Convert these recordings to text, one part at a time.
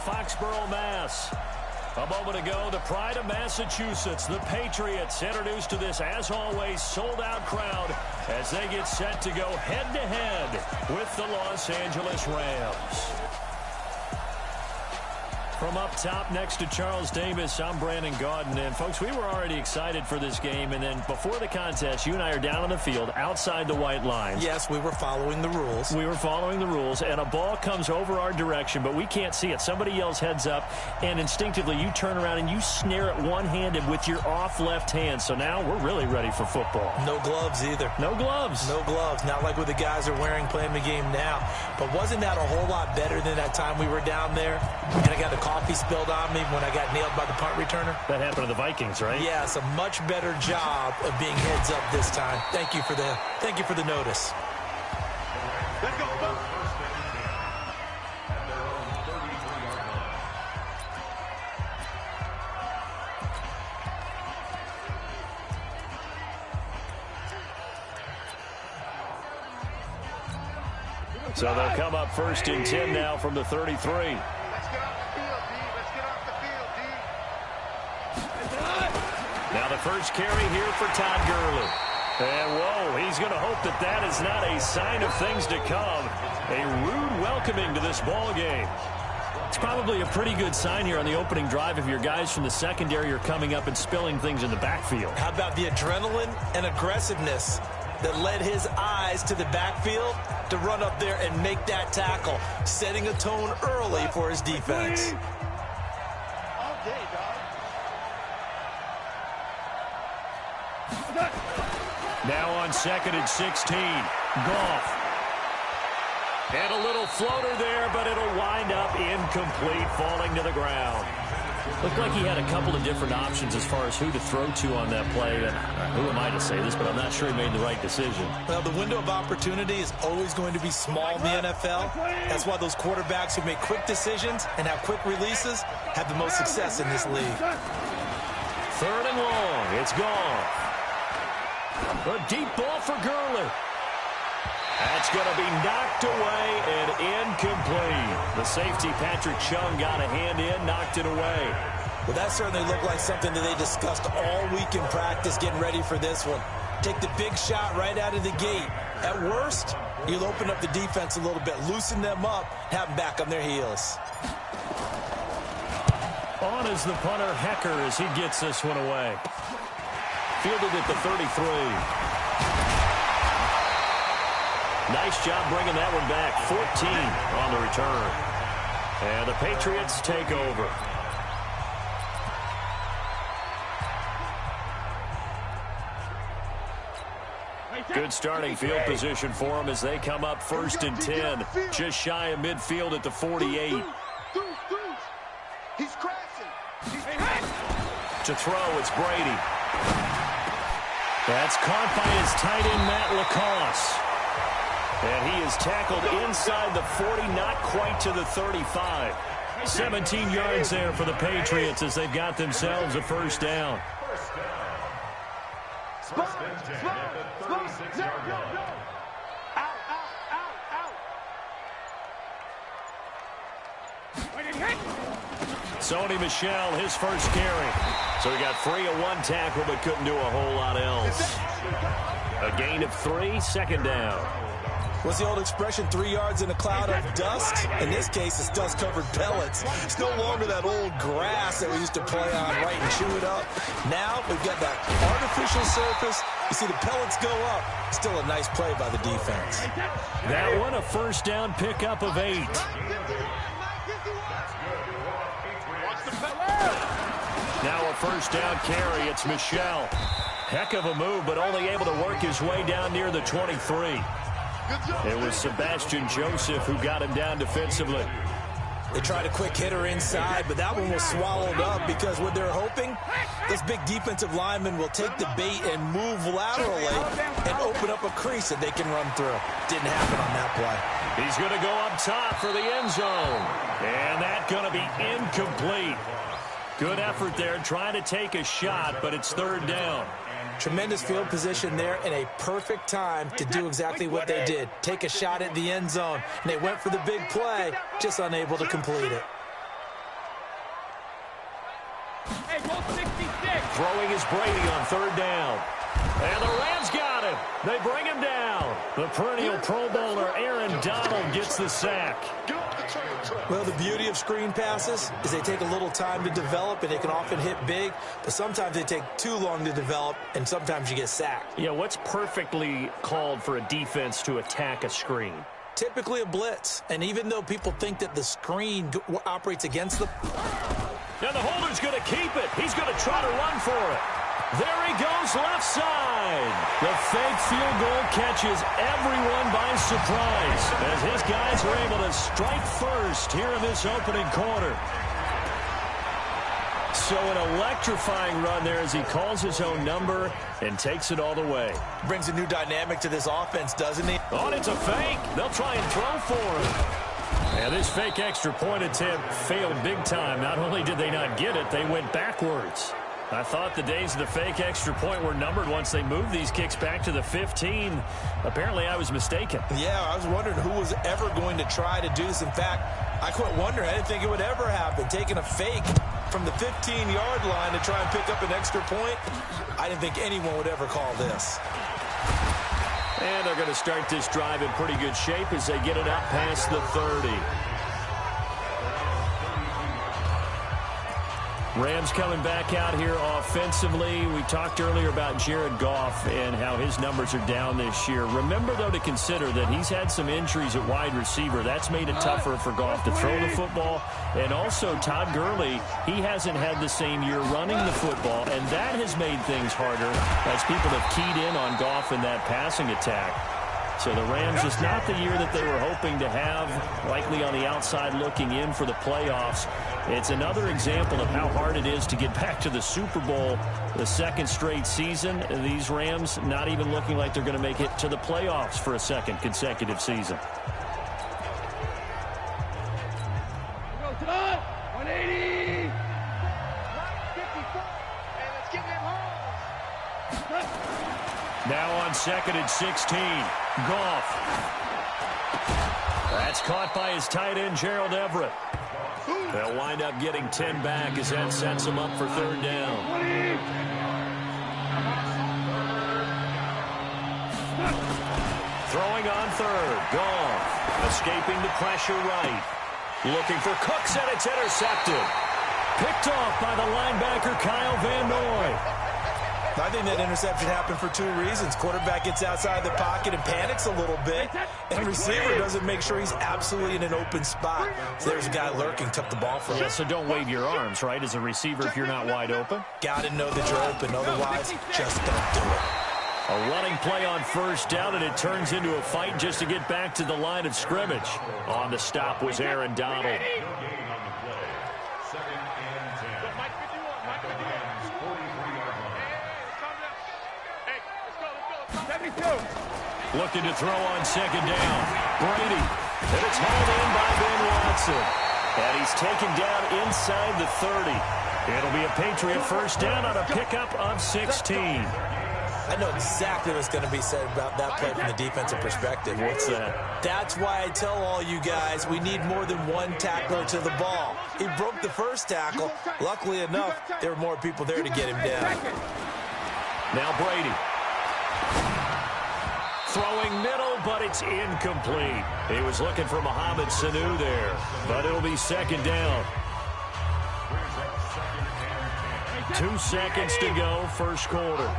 Foxborough, Mass. A moment ago, the pride of Massachusetts, the Patriots, introduced to this, as always, sold-out crowd as they get set to go head-to-head with the Los Angeles Rams. From up top next to Charles Davis, I'm Brandon Gaudin. And, folks, we were already excited for this game. And then before the contest, you and I are down on the field outside the white lines. Yes, we were following the rules. We were following the rules. And a ball comes over our direction, but we can't see it. Somebody yells heads up, and instinctively you turn around and you snare it one-handed with your off left hand. So now we're really ready for football. No gloves either. No gloves. No gloves. Not like what the guys are wearing playing the game now. But wasn't that a whole lot better than that time we were down there? And I got the coffee spilled on me when I got nailed by the punt returner. That happened to the Vikings, right? Yeah, it's a much better job of being heads up this time. Thank you for the notice. Let's go, folks. So they'll come up first and 10 now from the 33. Let's get off the field, D. Let's get off the field, D. Now the first carry here for Todd Gurley. And, whoa, he's going to hope that that is not a sign of things to come. A rude welcoming to this ball game. It's probably a pretty good sign here on the opening drive if your guys from the secondary are coming up and spilling things in the backfield. How about the adrenaline and aggressiveness that led his eyes to the backfield to run up there and make that tackle, setting a tone early for his defense. All day, dog. Now on 2nd and 16, Goff. And a little floater there, but it'll wind up incomplete, falling to the ground. Looked like he had a couple of different options as far as who to throw to on that play. And who am I to say this, but I'm not sure he made the right decision. Well, the window of opportunity is always going to be small in the NFL. That's why those quarterbacks who make quick decisions and have quick releases have the most success in this league. 3rd and long. It's gone. A deep ball for Gurley. That's going to be knocked away and incomplete. The safety, Patrick Chung, got a hand in, knocked it away. Well, that certainly looked like something that they discussed all week in practice, getting ready for this one. Take the big shot right out of the gate. At worst, you'll open up the defense a little bit, loosen them up, have them back on their heels. On is the punter, Hecker, as he gets this one away. Fielded at the 33. Nice job bringing that one back. 14 on the return. And the Patriots take over. Good starting field position for them as they come up 1st and 10. Just shy of midfield at the 48. He's crashing. To throw, it's Brady. That's caught by his tight end, Matt LaCosse. And he is tackled inside the 40, not quite to the 35. 17 yards there for the Patriots as they've got themselves a first down. Spot. Go. Out. Sony Michel, his first carry. So he got free of one tackle but couldn't do a whole lot else. A gain of 3, 2nd down. What's the old expression, 3 yards in a cloud of dust? In this case, it's dust-covered pellets. It's no longer that old grass that we used to play on, right, and chew it up. Now we've got that artificial surface. You see the pellets go up. Still a nice play by the defense. That one, a first down pickup of 8. Now a first down carry. It's Michel. Heck of a move, but only able to work his way down near the 23. It was Sebastian Joseph who got him down defensively. They tried a quick hitter inside, but that one was swallowed up because what they're hoping, this big defensive lineman will take the bait and move laterally and open up a crease that they can run through. Didn't happen on that play. He's going to go up top for the end zone. And that's going to be incomplete. Good effort there, trying to take a shot, but it's 3rd down. Tremendous field position there and a perfect time to do exactly what they did. Take a shot at the end zone. And they went for the big play, just unable to complete it. Throwing is Brady on third down. And the Rams got him. They bring him down. The perennial Pro Bowler Aaron Donald gets the sack. Well, the beauty of screen passes is they take a little time to develop, and they can often hit big, but sometimes they take too long to develop, and sometimes you get sacked. Yeah, what's perfectly called for a defense to attack a screen? Typically a blitz, and even though people think that the screen operates against them. And the holder's going to keep it. He's going to try to run for it. There he goes, left side. The fake field goal catches everyone by surprise as his guys are able to strike first here in this opening quarter. So an electrifying run there as he calls his own number and takes it all the way. Brings a new dynamic to this offense, doesn't he? Oh, it's a fake. They'll try and throw for him. And this fake extra point attempt failed big time. Not only did they not get it, they went backwards. I thought the days of the fake extra point were numbered once they moved these kicks back to the 15. Apparently, I was mistaken. Yeah, I was wondering who was ever going to try to do this. In fact, I quit wondering. I didn't think it would ever happen. Taking a fake from the 15-yard line to try and pick up an extra point, I didn't think anyone would ever call this. And they're going to start this drive in pretty good shape as they get it up past the 30. Rams coming back out here offensively. We talked earlier about Jared Goff and how his numbers are down this year. Remember, though, to consider that he's had some injuries at wide receiver. That's made it tougher for Goff to throw the football. And also, Todd Gurley, he hasn't had the same year running the football, and that has made things harder as people have keyed in on Goff in that passing attack. So the Rams, just not the year that they were hoping to have, likely on the outside looking in for the playoffs. It's another example of how hard it is to get back to the Super Bowl the second straight season. These Rams not even looking like they're going to make it to the playoffs for a second consecutive season. 180. And let's get them home. Now on second and 16, Goff. That's caught by his tight end, Gerald Everett. They'll wind up getting 10 back as that sets them up for third down. Throwing on third, Goff. Escaping the pressure right. Looking for Cooks, and it's intercepted. Picked off by the linebacker, Kyle Van Noy. I think that interception happened for two reasons. Quarterback gets outside the pocket and panics a little bit, and receiver doesn't make sure he's absolutely in an open spot. So there's a guy lurking, took the ball from him. Yeah, so don't wave your arms, right, as a receiver if you're not wide open. Got to know that you're open. Otherwise, just don't do it. A running play on first down, and it turns into a fight just to get back to the line of scrimmage. On the stop was Aaron Donald. Looking to throw on second down. Brady. And it's hauled in by Ben Watson. And he's taken down inside the 30. It'll be a Patriot first down on a pickup of 16. I know exactly what's going to be said about that play from the defensive perspective. What's that? That's why I tell all you guys we need more than one tackler to the ball. He broke the first tackle. Luckily enough, there were more people there to get him down. Now Brady. Throwing middle, but it's incomplete. He was looking for Mohamed Sanu there, but it'll be second down. 2 seconds to go, first quarter.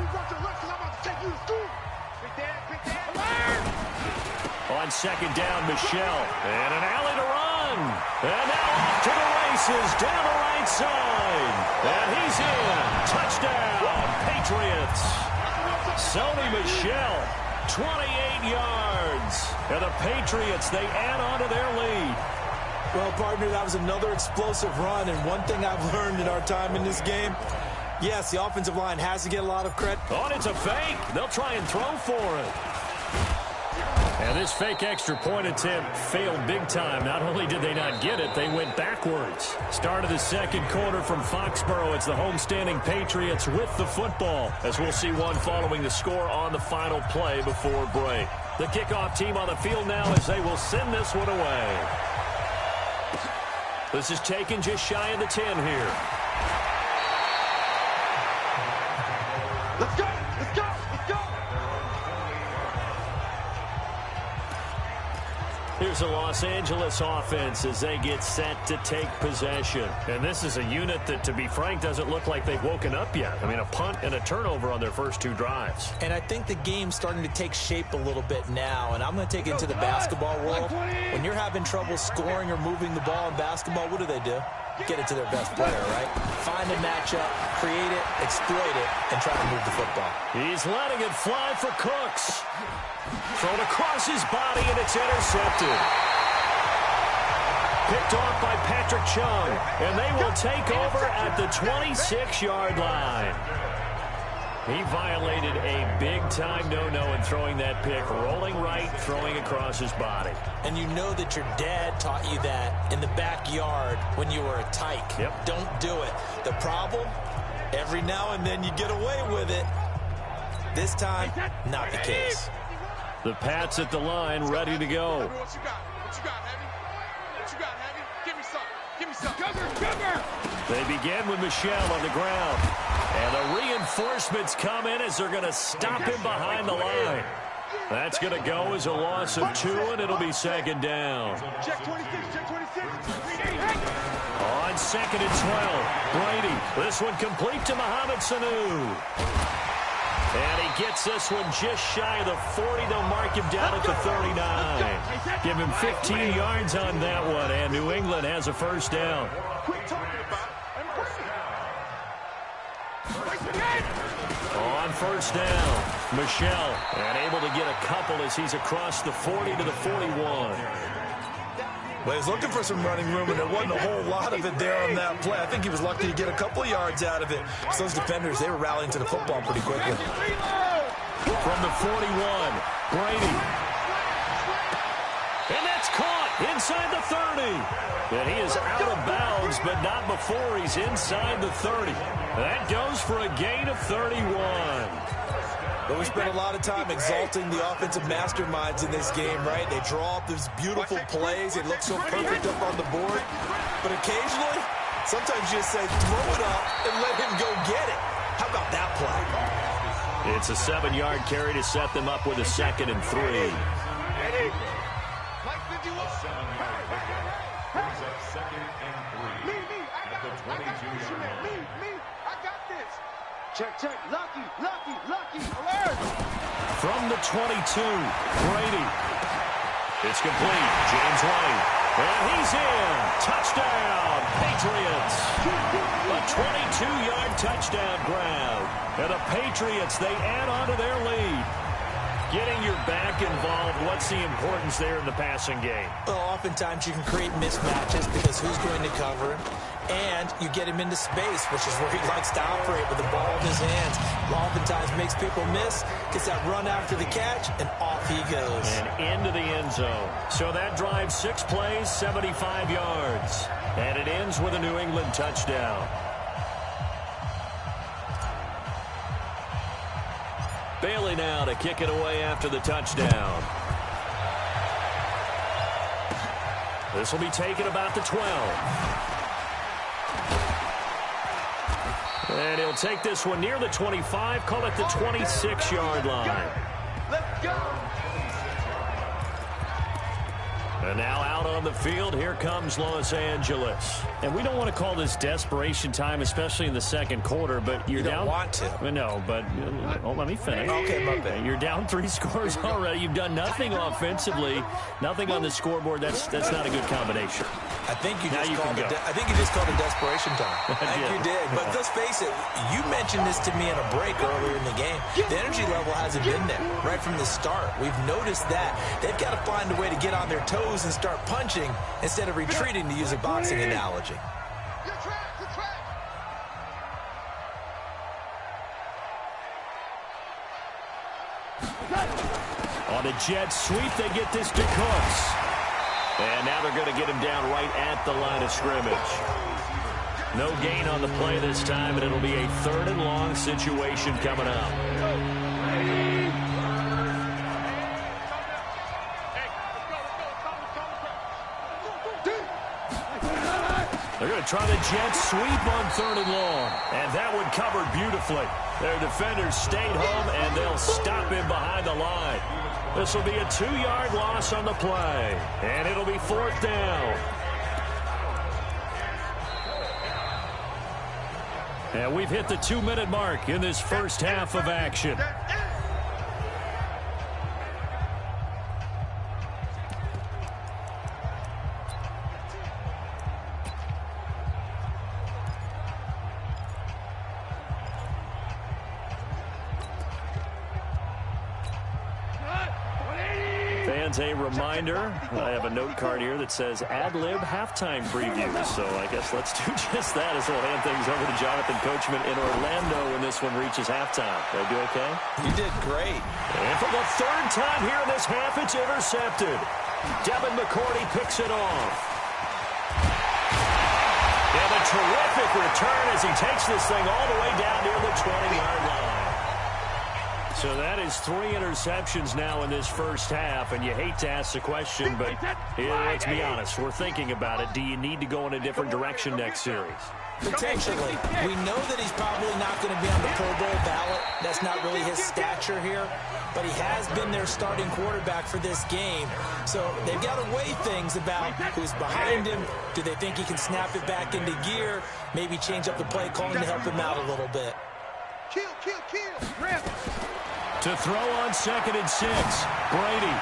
On second down, Michelle. And an alley to run. And now off to the races, down the right side. And he's in. Touchdown, Patriots. Sony Michel, 28 yards. And the Patriots, they add on to their lead. Well, partner, that was another explosive run, and one thing I've learned in our time in this game, yes, the offensive line has to get a lot of credit. Oh, it's a fake. They'll try and throw for it. And this fake extra point attempt failed big time. Not only did they not get it, they went backwards. Start of the second quarter from Foxborough. It's the homestanding Patriots with the football, as we'll see one following the score on the final play before break. The kickoff team on the field now as they will send this one away. This is taken just shy of the 10 here. here's the Los Angeles offense as they get set to take possession. And this is a unit that, to be frank, doesn't look like they've woken up yet. I mean, a punt and a turnover on their first 2 drives. And I think the game's starting to take shape a little bit now, and I'm going to take it to the basketball world. When you're having trouble scoring or moving the ball in basketball, what do? Get it to their best player, right? Find a matchup, create it, exploit it, and try to move the football. He's letting it fly for Cooks. Thrown across his body, and it's intercepted. Picked off by Patrick Chung, and they will take over at the 26-yard line. He violated a big-time no-no in throwing that pick, rolling right, throwing across his body. And you know that your dad taught you that in the backyard when you were a tyke. Yep. Don't do it. The problem, every now and then you get away with it. This time, not the case. The Pats at the line, ready to go. What you got? What you got, Heavy? What you got, Heavy? Give me some. Give me some. Cover. They begin with Michel on the ground. And the reinforcements come in as they're going to stop him behind the line. That's going to go as a loss of 2, and it'll be second down. Check 26, check 26. On 2nd and 12, Brady. This one complete to Mohamed Sanu. And he gets this one just shy of the 40. They'll mark him down at the 39. Give him 15 yards on that one, and New England has a first down. Quit talking about it and bring it. On first down, Michel, and able to get a couple as he's across the 40 to the 41. Well, he's looking for some running room, and there wasn't a whole lot of it there on that play. I think he was lucky to get a couple of yards out of it. So those defenders, they were rallying to the football pretty quickly. From the 41, Brady. And that's caught inside the 30. And he is out of bounds, but not before he's inside the 30. That goes for a gain of 31. But we spent a lot of time exalting the offensive masterminds in this game, right? They draw up these beautiful plays. They look so perfect up on the board. But occasionally, sometimes you just say, throw it up and let him go get it. How about that play? It's a 7-yard carry to set them up with a 2nd and 3. Check. Lucky. Alert. From the 22, Brady. It's complete. James White. And he's in. Touchdown, Patriots. A 22-yard touchdown grab. And the Patriots, they add on to their lead. Getting your back involved, what's the importance there in the passing game? Well, oftentimes you can create mismatches because who's going to cover him? And you get him into space, which is where he likes to operate with the ball in his hands. Oftentimes makes people miss, gets that run after the catch, and off he goes. And into the end zone. So that drive, 6 plays, 75 yards. And it ends with a New England touchdown. Bailey now to kick it away after the touchdown. This will be taken about the 12. And he'll take this one near the 25, call it the 26-yard line. Let's go. And now out on the field, here comes Los Angeles. And we don't want to call this desperation time, especially in the second quarter, but you're you don't down. Want to. No, but let me finish. Okay, my bad. You're down 3 scores already. You've done nothing offensively, nothing on the scoreboard. That's not a good combination. I think you just called it desperation time. I think you did. But let's face it, you mentioned this to me in a break earlier in the game. The energy level hasn't been there right from the start. We've noticed that. They've got to find a way to get on their toes and start punching instead of retreating, to use a boxing analogy. On a jet sweep, they get this to Cooks. And now they're going to get him down right at the line of scrimmage. No gain on the play this time, and it'll be a 3rd and long situation coming up. They're going to try the jet sweep on 3rd and long. And that one covered beautifully. Their defenders stayed home, and they'll stop him behind the line. This will be a 2-yard loss on the play, and it'll be 4th down. And we've hit the 2-minute mark in this first half of action. Fans, a reminder, I have a note card here that says ad-lib halftime preview. So I guess let's do just that as we'll hand things over to Jonathan Coachman in Orlando when this one reaches halftime. Did I do okay? You did great. And for the 3rd time here in this half, it's intercepted. Devin McCourty picks it off. And a terrific return as he takes this thing all the way down near the 20-yard line. So that is 3 interceptions now in this first half, and you hate to ask the question, but let's be honest, we're thinking about it. Do you need to go in a different direction next series? Potentially. We know that he's probably not going to be on the Pro Bowl ballot. That's not really his stature here, but he has been their starting quarterback for this game. So they've got to weigh things about who's behind him. Do they think he can snap it back into gear? Maybe change up the play calling to help him out a little bit. Kill. To throw on 2nd and 6, Brady.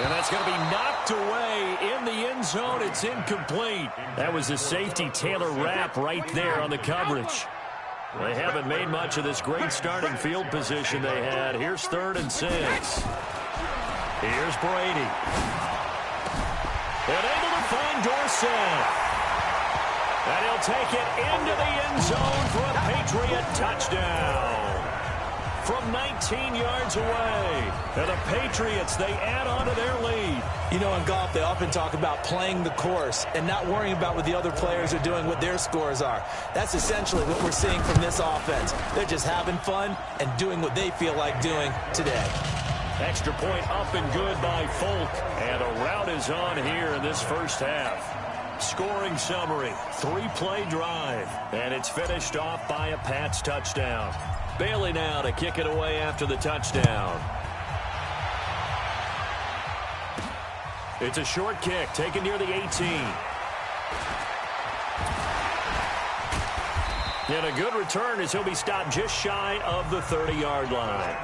And that's going to be knocked away in the end zone. It's incomplete. That was the safety Taylor Rapp right there on the coverage. They haven't made much of this great starting field position they had. Here's 3rd and 6. Here's Brady. And able to find Dorsett. And he'll take it into the end zone for a Patriot touchdown. From 19 yards away. And the Patriots, they add on to their lead. You know, in golf, they often talk about playing the course and not worrying about what the other players are doing, what their scores are. That's essentially what we're seeing from this offense. They're just having fun and doing what they feel like doing today. Extra point up and good by Folk. And a rout is on here in this first half. Scoring summary, 3-play drive. And it's finished off by a Pats touchdown. Bailey now to kick it away after the touchdown. It's a short kick taken near the 18. And a good return as he'll be stopped just shy of the 30-yard line.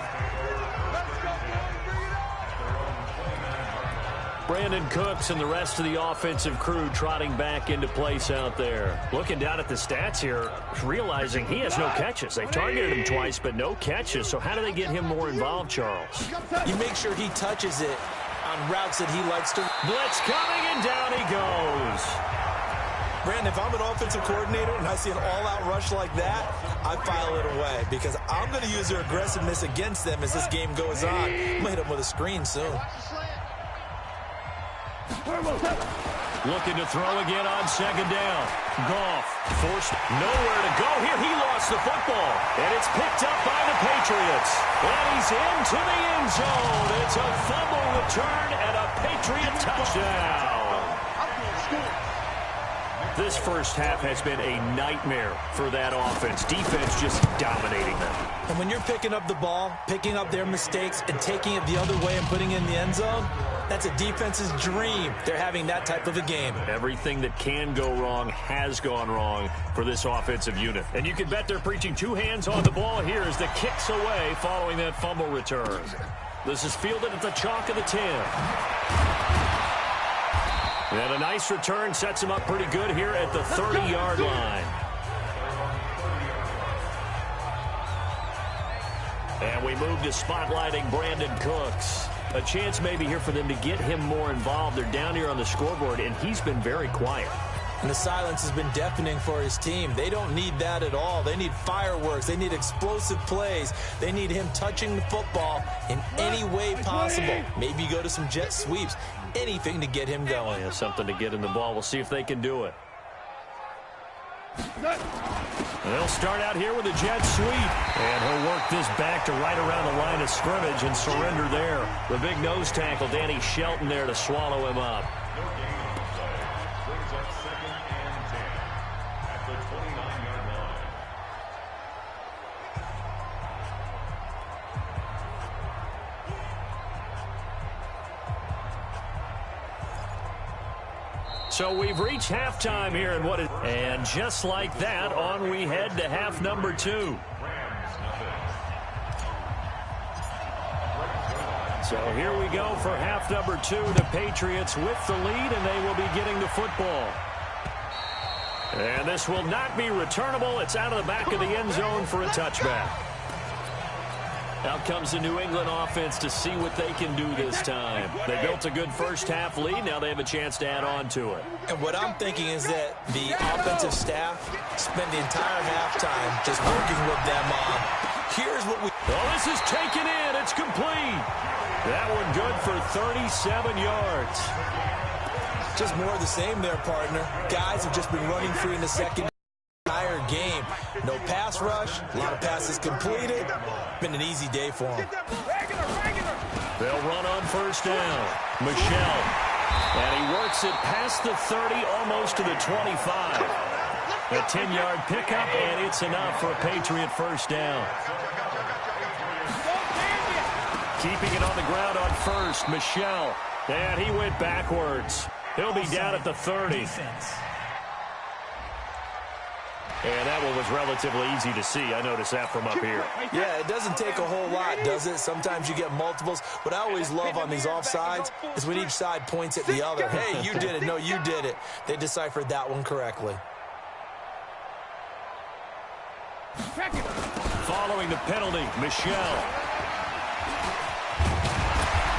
Brandon Cooks and the rest of the offensive crew trotting back into place out there. Looking down at the stats here, realizing he has no catches. They've targeted him twice, but no catches. So how do they get him more involved, Charles? You make sure he touches it on routes that he likes to. Blitz coming, and down he goes. Brandon, if I'm an offensive coordinator and I see an all-out rush like that, I file it away because I'm going to use their aggressiveness against them as this game goes on. I'm going to hit them with a screen soon. Looking to throw again on 2nd down. Goff forced nowhere to go here. He lost the football, and it's picked up by the Patriots. And he's into the end zone. It's a fumble return and a Patriot touchdown. This first half has been a nightmare for that offense. Defense just dominating them. And when you're picking up the ball, picking up their mistakes, and taking it the other way and putting it in the end zone, that's a defense's dream. They're having that type of a game. Everything that can go wrong has gone wrong for this offensive unit. And you can bet they're preaching 2 hands on the ball here as the kick's away following that fumble return. This is fielded at the chalk of the 10. And a nice return sets him up pretty good here at the 30-yard line. And we move to spotlighting Brandon Cooks. A chance maybe here for them to get him more involved. They're down here on the scoreboard, and he's been very quiet. And the silence has been deafening for his team. They don't need that at all. They need fireworks. They need explosive plays. They need him touching the football in any way possible. Maybe go to some jet sweeps. Anything to get him going. Yeah, something to get in the ball. We'll see if they can do it. They'll start out here with a jet sweep. And he'll work this back to right around the line of scrimmage and surrender there. The big nose tackle, Danny Shelton, there to swallow him up. So we've reached halftime here, and just like that, on we head to half number 2. So here we go for half number 2. The Patriots with the lead, and they will be getting the football. And this will not be returnable. It's out of the back of the end zone for a touchback. Out comes the New England offense to see what they can do this time. They built a good first-half lead. Now they have a chance to add on to it. And what I'm thinking is that the offensive staff spent the entire halftime just working with them on, here's what we... Oh, this is taken in. It's complete. That one good for 37 yards. Just more of the same there, partner. Guys have just been running free in the second entire game. No pass rush, a lot of passes completed. Been an easy day for them. They'll run on first down. Michel. And he works it past the 30, almost to the 25. A 10-yard pickup, and it's enough for a Patriot first down. Keeping it on the ground on first, Michel. And he went backwards. He'll be down at the 30. And that one was relatively easy to see. I noticed that from up here. Yeah, it doesn't take a whole lot, does it? Sometimes you get multiples. What I always love on these offsides is when each side points at the other. Hey, you did it. No, you did it. They deciphered that one correctly. Following the penalty, Michel.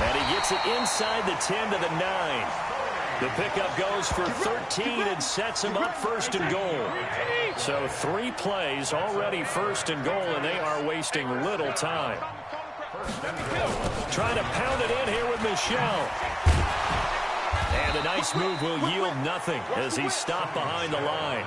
And he gets it inside the 10 to the 9. The pickup goes for 13 and sets him up first and goal. So 3 plays already first and goal, and they are wasting little time. Trying to pound it in here with Michel. And a nice move will yield nothing as he's stopped behind the line.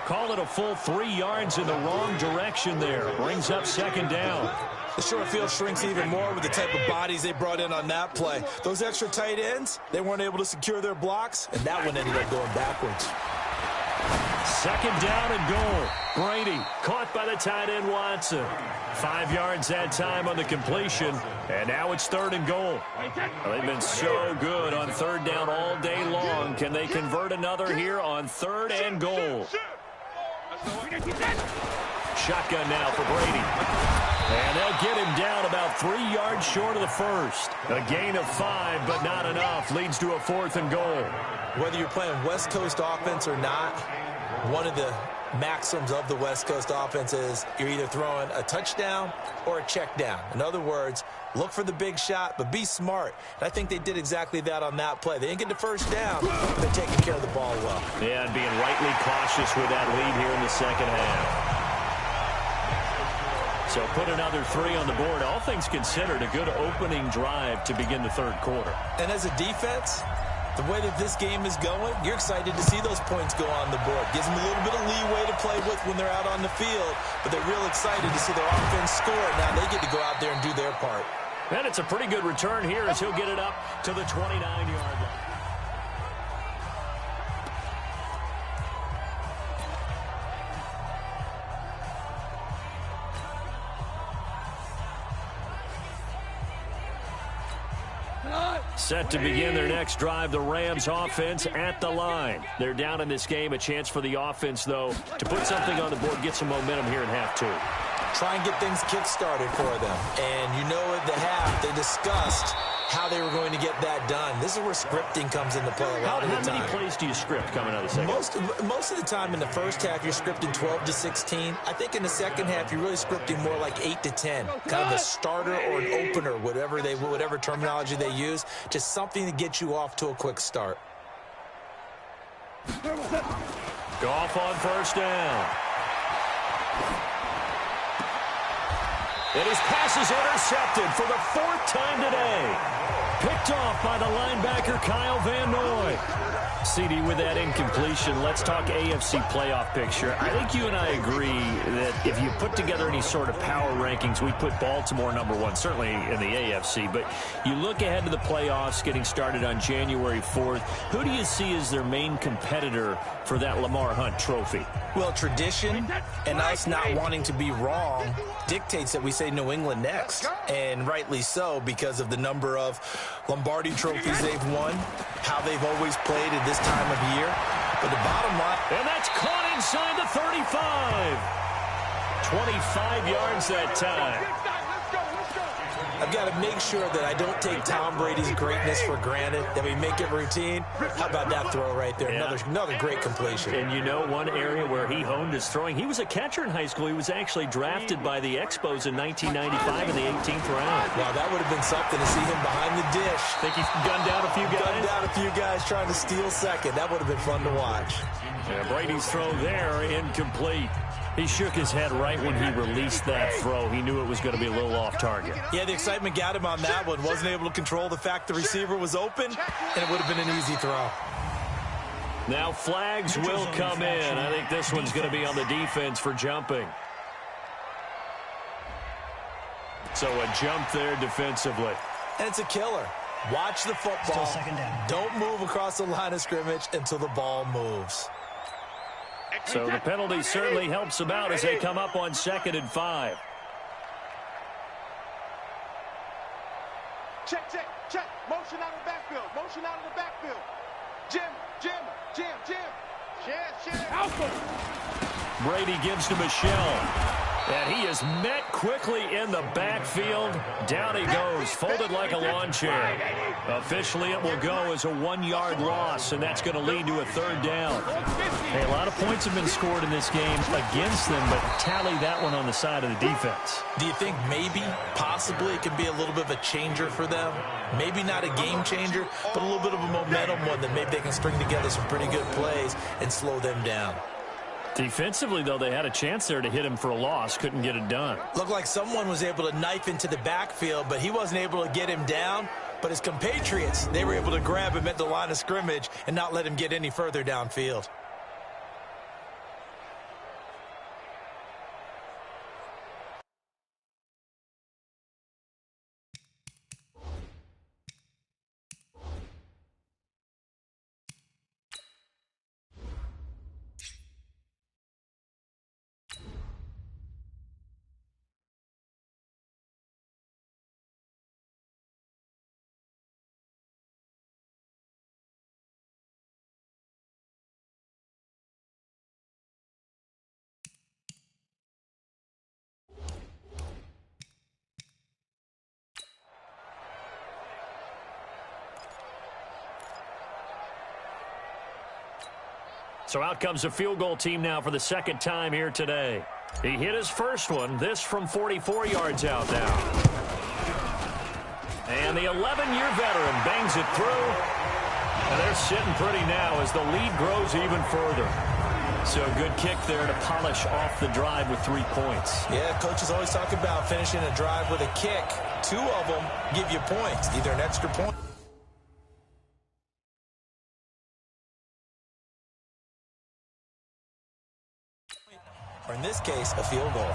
Call it a full 3 yards in the wrong direction there. Brings up second down. The short field shrinks even more with the type of bodies they brought in on that play. Those extra tight ends, they weren't able to secure their blocks, and that one ended up going backwards. Second down and goal. Brady caught by the tight end Watson. 5 yards that time on the completion, and now it's third and goal. Well, they've been so good on third down all day long. Can they convert another here on third and goal? Shotgun now for Brady. And they'll get him down about 3 yards short of the first. A gain of 5, but not enough. Leads to a fourth and goal. Whether you're playing West Coast offense or not, one of the maxims of the West Coast offense is you're either throwing a touchdown or a check down. In other words, look for the big shot, but be smart. And I think they did exactly that on that play. They didn't get the first down, but they're taking care of the ball well. Yeah, and being rightly cautious with that lead here in the second half. So put another 3 on the board. All things considered, a good opening drive to begin the third quarter. And as a defense, the way that this game is going, you're excited to see those points go on the board. Gives them a little bit of leeway to play with when they're out on the field, but they're real excited to see their offense score. Now they get to go out there and do their part. And it's a pretty good return here as he'll get it up to the 29-yard line. Set to begin their next drive, the Rams offense at the line. They're down in this game. A chance for the offense, though, to put something on the board, get some momentum here in half 2. Try and get things kick-started for them. And you know at the half, they discussed how they were going to get that done. This is where scripting comes into play a lot of the time. How many plays do you script coming out of the second half? Most of the time in the first half, you're scripting 12 to 16. I think in the second half, you're really scripting more like 8 to 10. Kind of a starter or an opener, whatever terminology they use. Just something to get you off to a quick start. Goff on first down. And his pass is intercepted for the 4th time today. Picked off by the linebacker Kyle Van Noy. CD with that incompletion. Let's talk AFC playoff picture. I think you and I agree that if you put together any sort of power rankings, we put Baltimore #1, certainly in the AFC. But you look ahead to the playoffs getting started on January 4th. Who do you see as their main competitor for that Lamar Hunt trophy? Well, tradition and us not wanting to be wrong dictates that we say New England next. And rightly so, because of the number of Lombardi trophies they've won, how they've always played in this time of year. But the bottom line... And that's caught inside the 35. 25 yards that time. I've got to make sure that I don't take Tom Brady's greatness for granted, that we make it routine. How about that throw right there? Yeah. Another great completion. And you know one area where he honed his throwing, he was a catcher in high school. He was actually drafted by the Expos in 1995 in the 18th round. Wow, that would have been something to see him behind the dish. Think he gunned down a few guys? Gunned down a few guys trying to steal second. That would have been fun to watch. Yeah, Brady's throw there, incomplete. He shook his head right when he released that throw. He knew it was going to be a little off target. Yeah, the excitement got him on that one. Wasn't able to control the fact the receiver was open, and it would have been an easy throw. Now flags will come in. I think this one's going to be on the defense for jumping. So a jump there defensively. And it's a killer. Watch the football. Don't move across the line of scrimmage until the ball moves. So the penalty certainly helps them out as they come up on 2nd and 5. Check. Motion out of the backfield. Motion out of the backfield. Jim. Brady gives to Michelle. And he is met quickly in the backfield. Down he goes, folded like a lawn chair. Officially, it will go as a 1-yard loss, and that's going to lead to a 3rd down. Hey, a lot of points have been scored in this game against them, but tally that one on the side of the defense. Do you think maybe, possibly, it can be a little bit of a changer for them? Maybe not a game changer, but a little bit of a momentum one that maybe they can string together some pretty good plays and slow them down. Defensively, though, they had a chance there to hit him for a loss. Couldn't get it done. Looked like someone was able to knife into the backfield, but he wasn't able to get him down. But his compatriots, they were able to grab him at the line of scrimmage and not let him get any further downfield. So out comes the field goal team now for the 2nd time here today. He hit his first one, this from 44 yards out now. And the 11-year veteran bangs it through. And they're sitting pretty now as the lead grows even further. So a good kick there to polish off the drive with 3 points. Yeah, coaches always talk about finishing a drive with a kick. 2 of them give you points, either an extra point. Or in this case, a field goal.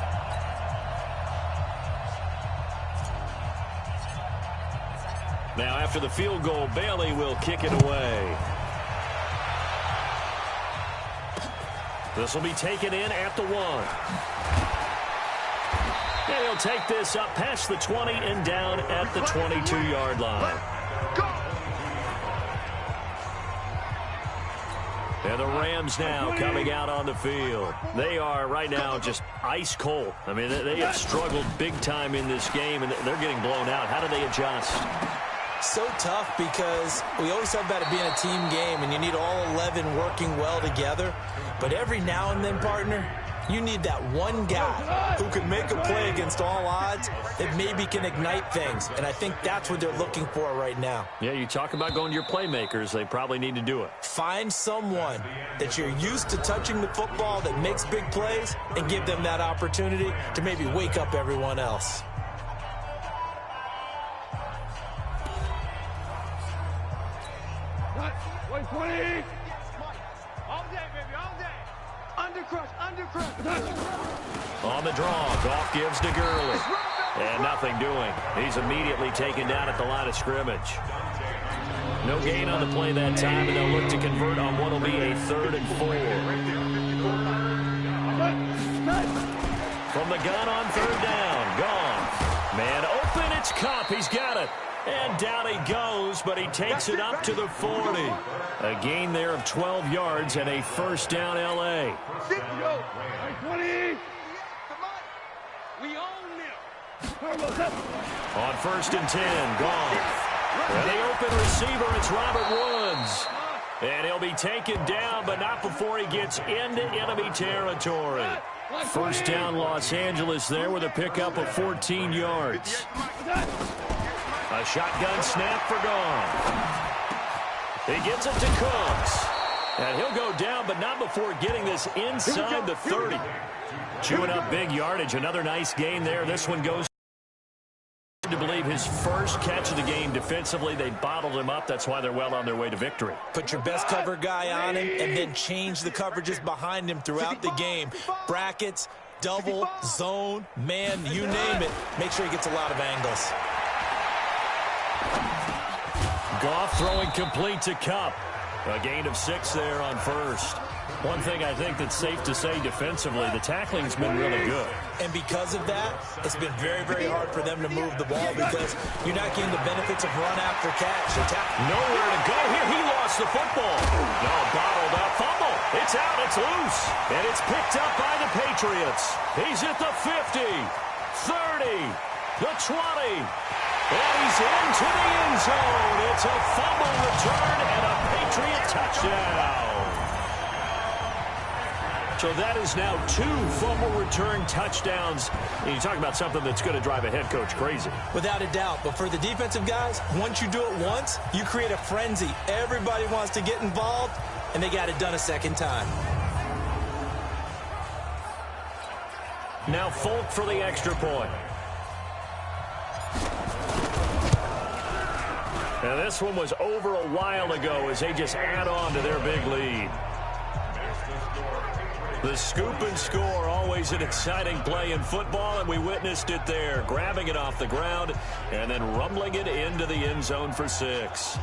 Now after the field goal, Bailey will kick it away. This will be taken in at the 1. And he'll take this up past the 20 and down at the 22-yard line. And the Rams now coming out on the field. They are right now just ice cold. I mean, they have struggled big time in this game, and they're getting blown out. How do they adjust? So tough because we always talk about it being a team game, and you need all 11 working well together. But every now and then, partner, you need that one guy who can make a play against all odds that maybe can ignite things. And I think that's what they're looking for right now. Yeah, you talk about going to your playmakers. They probably need to do it. Find someone that you're used to touching the football that makes big plays and give them that opportunity to maybe wake up everyone else. On the draw, Goff gives to Gurley. And nothing doing. He's immediately taken down at the line of scrimmage. No gain on the play that time, and they'll look to convert on what will be a 3rd and 4. From the gun on 3rd down, Goff. Man open, it's Kupp. He's got it. And down he goes, but he takes it up to the 40. A gain there of 12 yards and a first down L.A. 20. We own them. On 1st and 10, Goff. And the open receiver, it's Robert Woods. And he'll be taken down, but not before he gets into enemy territory. First down Los Angeles there with a pickup of 14 yards. A shotgun snap for Goff. He gets it to Cooks. And he'll go down, but not before getting this inside the 30. Chewing up big yardage. Another nice gain there. This one goes to believe his first catch of the game defensively. They bottled him up. That's why they're well on their way to victory. Put your best cover guy on him and then change the coverages behind him throughout the game. Brackets, double, zone, man, you name it. Make sure he gets a lot of angles. Goff throwing complete to Kupp. A gain of 6 there on first. One thing I think that's safe to say defensively, the tackling's been really good. And because of that, it's been very, very hard for them to move the ball because you're not getting the benefits of run after catch. Nowhere to go here. He lost the football. No, bottled up. Fumble. It's out. It's loose. And it's picked up by the Patriots. He's at the 50, 30, the 20. And he's into the end zone. It's a fumble return and a Patriot touchdown. So that is now 2 fumble return touchdowns. And you talk about something that's going to drive a head coach crazy. Without a doubt. But for the defensive guys, once you do it once, you create a frenzy. Everybody wants to get involved, and they got it done a second time. Now Folk for the extra point. And this one was over a while ago as they just add on to their big lead. The scoop and score, always an exciting play in football, and we witnessed it there, grabbing it off the ground and then rumbling it into the end zone for 6.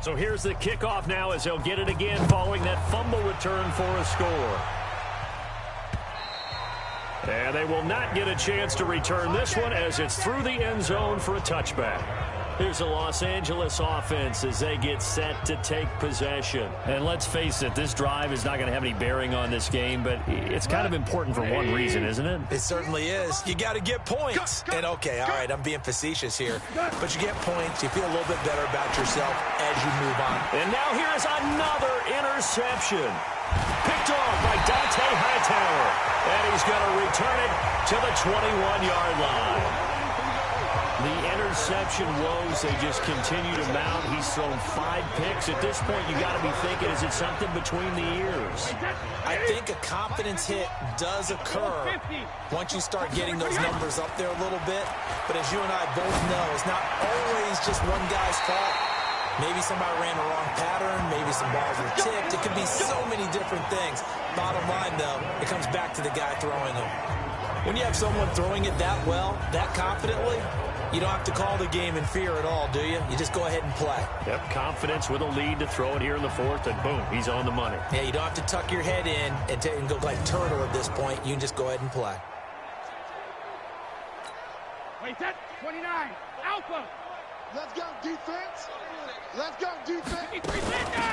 So here's the kickoff now as they'll get it again following that fumble return for a score. And they will not get a chance to return this one as it's through the end zone for a touchback. Here's the Los Angeles offense as they get set to take possession. And let's face it, this drive is not going to have any bearing on this game, but it's kind of important for one reason, isn't it? It certainly is. You got to get points. And, okay, all right, I'm being facetious here, but you get points. You feel a little bit better about yourself as you move on. And now here's another interception. Picked off by Dante Hightower. And he's going to return it to the 21-yard line. The interception woes, they just continue to mount. He's thrown 5 picks. At this point, you got to be thinking, is it something between the ears? I think a confidence hit does occur once you start getting those numbers up there a little bit. But as you and I both know, it's not always just one guy's fault. Maybe somebody ran the wrong pattern. Maybe some balls were tipped. It could be so many different things. Bottom line, though, it comes back to the guy throwing them. When you have someone throwing it that well, that confidently, you don't have to call the game in fear at all, do you? You just go ahead and play. Yep, confidence with a lead to throw it here in the 4th, and boom, he's on the money. Yeah, you don't have to tuck your head in and go like turtle at this point. You can just go ahead and play. Wait, that 29, Alpha. Let's go, defense. Let's go, defense.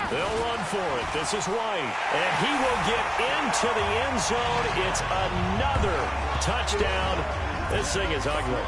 They'll run for it. This is White. And he will get into the end zone. It's another touchdown. This thing is ugly.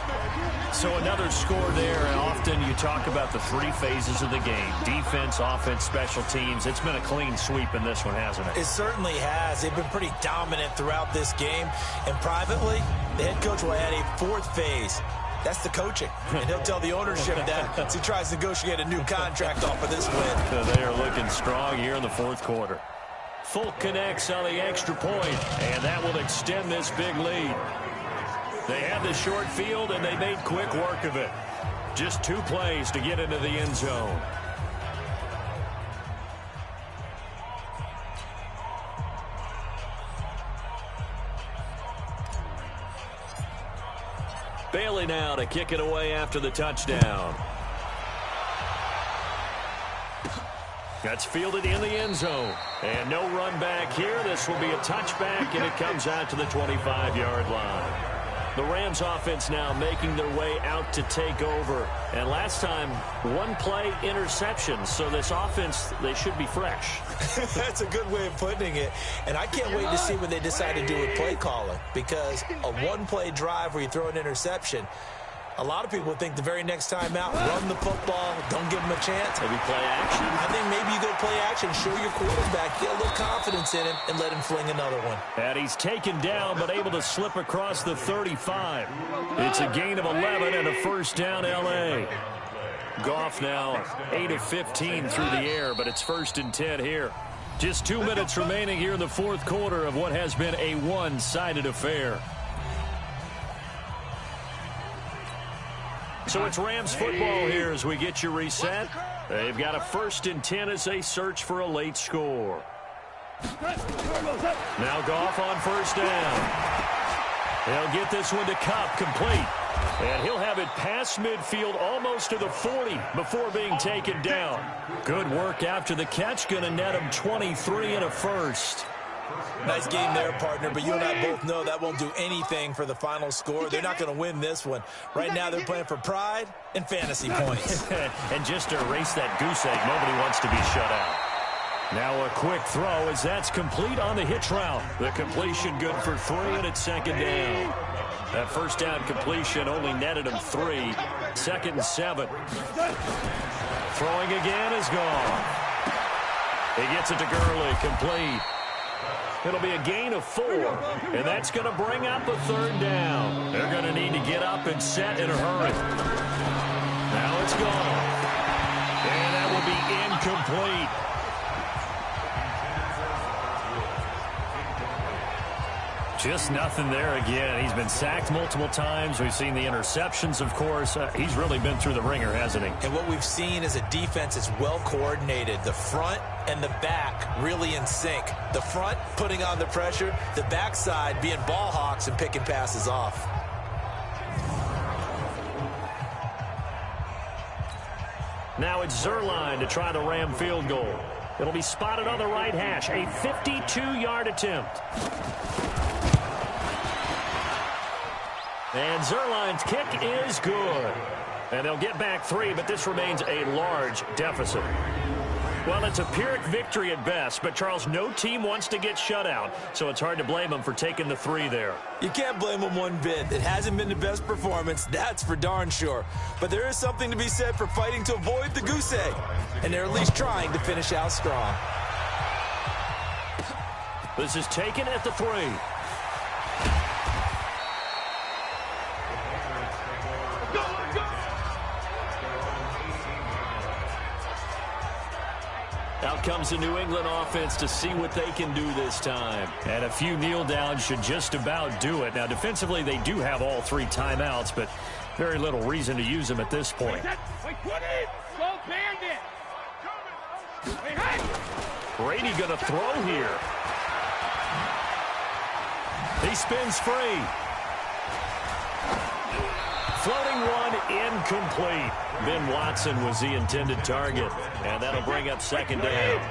So another score there, and often you talk about the 3 phases of the game. Defense, offense, special teams. It's been a clean sweep in this one, hasn't it? It certainly has. They've been pretty dominant throughout this game. And privately, the head coach will add a 4th phase. That's the coaching. And he'll tell the ownership that as he tries to negotiate a new contract off of this win. So they are looking strong here in the 4th quarter. Folk connects on the extra point, and that will extend this big lead. They had the short field, and they made quick work of it. Just 2 plays to get into the end zone. Bailey now to kick it away after the touchdown. That's fielded in the end zone. And no run back here. This will be a touchback, and it comes out to the 25-yard line. The Rams offense now making their way out to take over. And last time, one play interception. So this offense, they should be fresh. That's a good way of putting it. And I can't wait to see what they decide to do with play calling. Because a one-play drive where you throw an interception, a lot of people think the very next time out, run the football, don't give them a chance. Maybe play action. I think maybe you go play action, show your quarterback, get a little confidence in him, and let him fling another one. And he's taken down, but able to slip across the 35. It's a gain of 11 and a first down, L.A. Goff now 8 of 15 through the air, but it's 1st and 10 here. Just 2 minutes remaining here in the fourth quarter of what has been a one-sided affair. So it's Rams football here as we get you reset. They've got a 1st and 10 as they search for a late score. Now Goff on 1st down. He'll get this one to Kupp, complete. And he'll have it past midfield almost to the 40 before being taken down. Good work after the catch. Going to net him 23 and a first. Nice game there, partner, but you and I both know that won't do anything for the final score. They're not going to win this one. Right now they're playing for pride and fantasy points. And just to erase that goose egg, nobody wants to be shut out. Now a quick throw as that's complete on the hitch route. The completion good for 3, and it's 2nd down. That first down completion only netted him 3. 2nd and 7. Throwing again is gone. He gets it to Gurley, complete. It'll be a gain of 4, and that's going to bring up a 3rd down. They're going to need to get up and set in a hurry. Now it's gone. And that will be incomplete. Just nothing there again. He's been sacked multiple times. We've seen the interceptions, of course. He's really been through the ringer, hasn't he? And what we've seen is a defense that's well coordinated. The front and the back really in sync. The front putting on the pressure. The backside being ball hawks and picking passes off. Now it's Zerline to try the Ram field goal. It'll be spotted on the right hash. A 52-yard attempt. And Zerline's kick is good. And they'll get back 3, but this remains a large deficit. Well, it's a Pyrrhic victory at best, but, Charles, no team wants to get shut out, so it's hard to blame them for taking the 3 there. You can't blame them one bit. It hasn't been the best performance, that's for darn sure. But there is something to be said for fighting to avoid the goose egg, and they're at least trying to finish out strong. This is taken at the 3. Out comes the New England offense to see what they can do this time. And a few kneel downs should just about do it. Now, defensively, they do have all 3 timeouts, but very little reason to use them at this point. Brady going to throw here. He spins free. Floating one, incomplete. Ben Watson was the intended target, and that'll bring up 2nd down.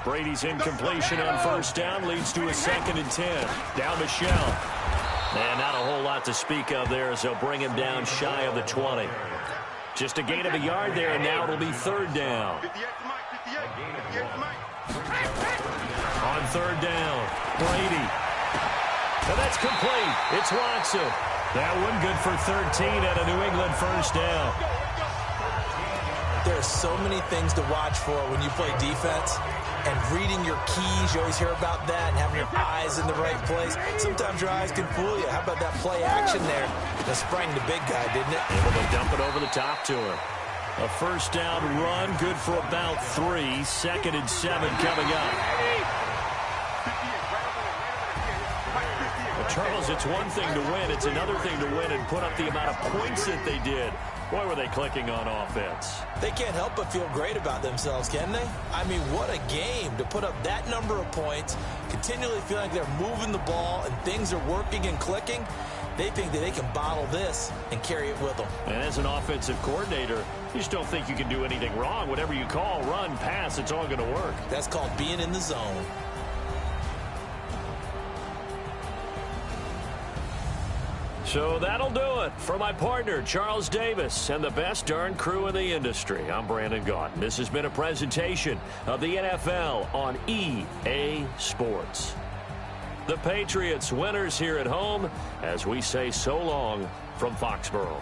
Brady's incompletion on 1st down leads to a 2nd and 10. Down to Shell. And not a whole lot to speak of there as they'll bring him down shy of the 20. Just a gain of a yard there, and now it'll be 3rd down. On 3rd down, Brady. And that's complete. It's Watson. That one good for 13 and a New England 1st down. There are so many things to watch for when you play defense. And reading your keys, you always hear about that, and having your eyes in the right place. Sometimes your eyes can fool you. How about that play action there? That sprang the big guy, didn't it? Able to dump it over the top to him. A 1st down run, good for about 3. 2nd and 7 coming up. Charles, it's one thing to win. It's another thing to win and put up the amount of points that they did. Boy, were they clicking on offense. They can't help but feel great about themselves, can they? I mean, what a game to put up that number of points, continually feeling like they're moving the ball and things are working and clicking. They think that they can bottle this and carry it with them. And as an offensive coordinator, you just don't think you can do anything wrong. Whatever you call, run, pass, it's all going to work. That's called being in the zone. So that'll do it for my partner, Charles Davis, and the best darn crew in the industry. I'm Brandon Gaudin. This has been a presentation of the NFL on EA Sports. The Patriots winners here at home as we say so long from Foxborough.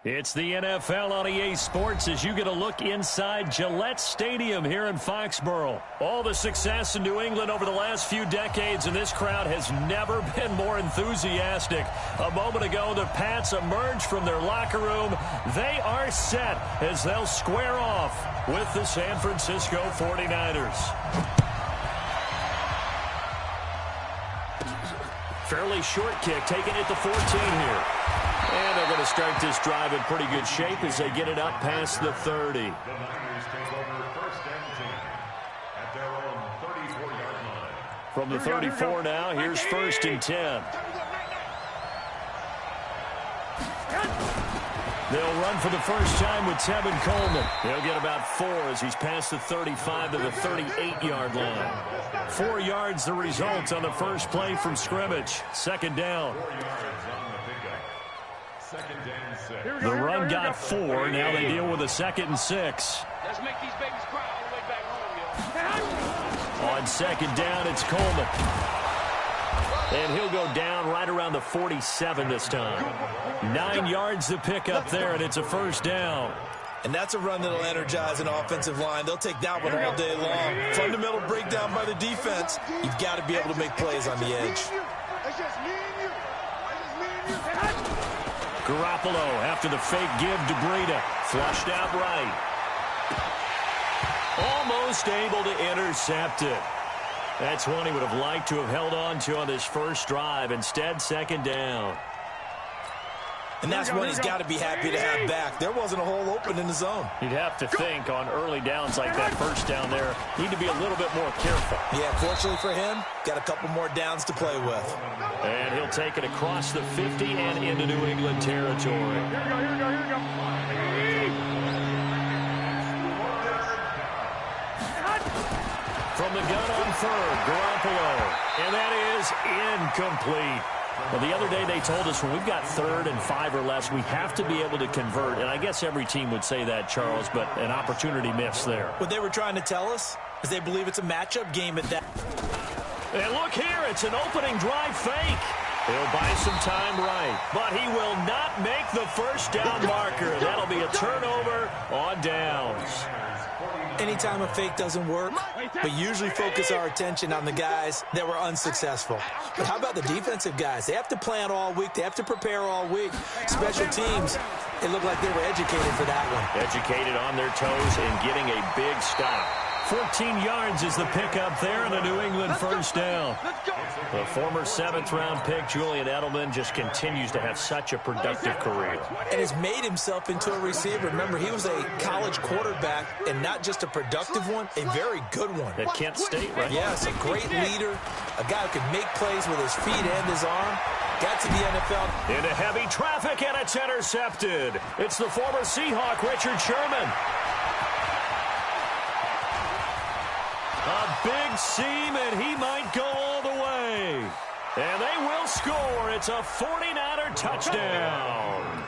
It's the NFL on EA Sports as you get a look inside Gillette Stadium here in Foxborough. All the success in New England over the last few decades, and this crowd has never been more enthusiastic. A moment ago, the Pats emerged from their locker room. They are set as they'll square off with the San Francisco 49ers. Fairly short kick, taken at the 14 here. And they're going to start this drive in pretty good shape as they get it up past the 30. The Niners take over first and 10 at their own 34-yard line. From the 34 now, here's first and 10. They'll run for the first time with Tevin Coleman. He'll get about 4 as he's past the 35 to the 38-yard line. 4 yards the result on the first play from scrimmage. Second down. 4 yards on the pickup. Second and 6. The run got 4. Now they deal with a 2nd and 6. Let's make these babies cry all the way back home, yo. On second down, it's Coleman. And he'll go down right around the 47 this time. 9 yards to pick up there, and it's a first down. And that's a run that'll energize an offensive line. They'll take that one all day long. Fundamental breakdown by the defense. You've got to be able to make plays on the edge. It's just me and you. It's just me and you. Garoppolo after the fake give to Breida. Flushed out right. Almost able to intercept it. That's one he would have liked to have held on to on this first drive. Instead, second down. And that's one he's got to be happy to have back. There wasn't a hole open in the zone. You'd have to think on early downs like that first down there, need to be a little bit more careful. Yeah, fortunately for him, got a couple more downs to play with. And he'll take it across the 50 and into New England territory. Here we go. From the gun on third, Garoppolo. And that is incomplete. Well, the other day they told us when we've got 3rd and 5 or less, we have to be able to convert. And I guess every team would say that, Charles, but an opportunity missed there. What they were trying to tell us is they believe it's a matchup game at that. And look here, it's an opening drive fake. He'll buy some time right, but he will not make the first down marker. That'll be a turnover on downs. Anytime a fake doesn't work, we usually focus our attention on the guys that were unsuccessful. But how about the defensive guys? They have to plan all week. They have to prepare all week. Special teams, it looked like they were educated for that one. Educated on their toes and getting a big stop. 14 yards is the pickup there, and a New England first down. The former 7th-round pick, Julian Edelman, just continues to have such a productive career. And has made himself into a receiver. Remember, he was a college quarterback, and not just a productive one, a very good one. At Kent State, right? Yes, a great leader, a guy who can make plays with his feet and his arm. Got to the NFL. Into heavy traffic, and it's intercepted. It's the former Seahawk, Richard Sherman. A big seam, and he might go all the way. And they will score. It's a 49er touchdown.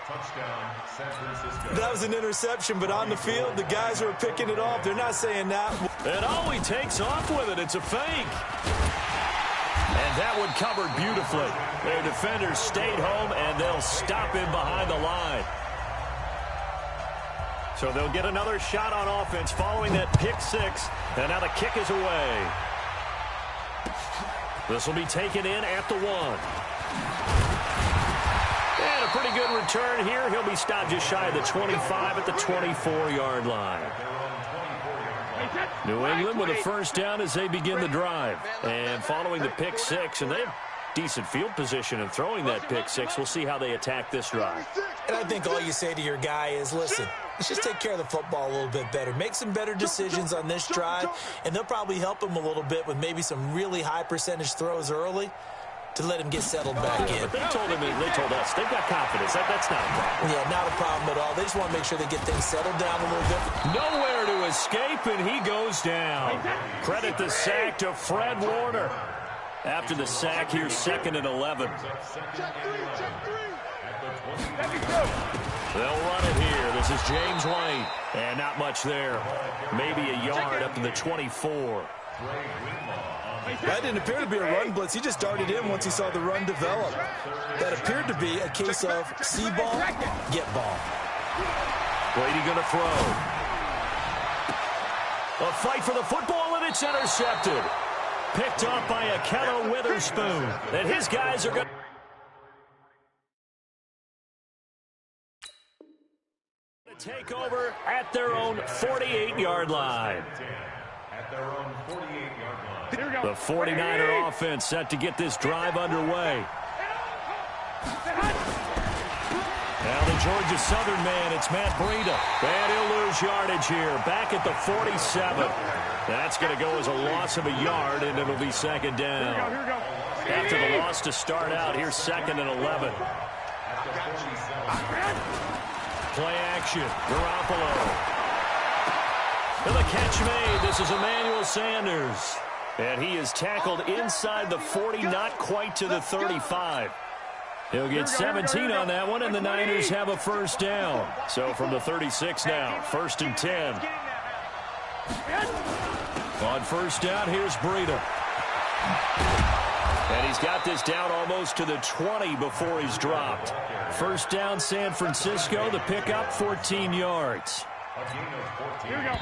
Touchdown, San Francisco. That was an interception, but on the field, the guys who are picking it off, they're not saying that. And oh, he takes off with it. It's a fake. And that one covered beautifully. Their defenders stayed home, and they'll stop him behind the line. So they'll get another shot on offense following that pick six. And now the kick is away. This will be taken in at the 1. And a pretty good return here. He'll be stopped just shy of the 25 at the 24-yard line. New England with a first down as they begin the drive. And following the pick six, and they have decent field position in throwing that pick six. We'll see how they attack this drive. And I think all you say to your guy is, listen, let's just take care of the football a little bit better. Make some better decisions on this drive, and they'll probably help him a little bit with maybe some really high percentage throws early to let him get settled back in. But they told us they've got confidence. That's not a problem. Yeah, not a problem at all. They just want to make sure they get things settled down a little bit. Nowhere to escape, and he goes down. Credit the sack to Fred Warner. After the sack, here's 2nd and 11. They'll run it here. This is James White. And not much there. Maybe a yard up to the 24. That didn't appear to be a run blitz. He just darted in once he saw the run develop. That appeared to be a case of see ball, get ball. Brady going to throw. A fight for the football, and it's intercepted. Picked off by Akello Witherspoon. And his guys are going to take over at their own 48-yard line. At their own 48-yard line. The 49er offense set to get this drive underway. Now the Georgia Southern man, it's Matt Breida. And he'll lose yardage here. Back at the 47. That's going to go as a loss of a yard, and it'll be 2nd down. Here we go. After the loss to start out, here's 2nd and 11. Play action. Garoppolo. And the catch made. This is Emmanuel Sanders. And he is tackled inside the 40, not quite to the 35. He'll get 17 on that one, and the Niners have a first down. So from the 36 now, 1st and 10. On first down, here's Breida. And he's got this down almost to the 20 before he's dropped. First down, San Francisco. The pickup, 14 yards. Here we go.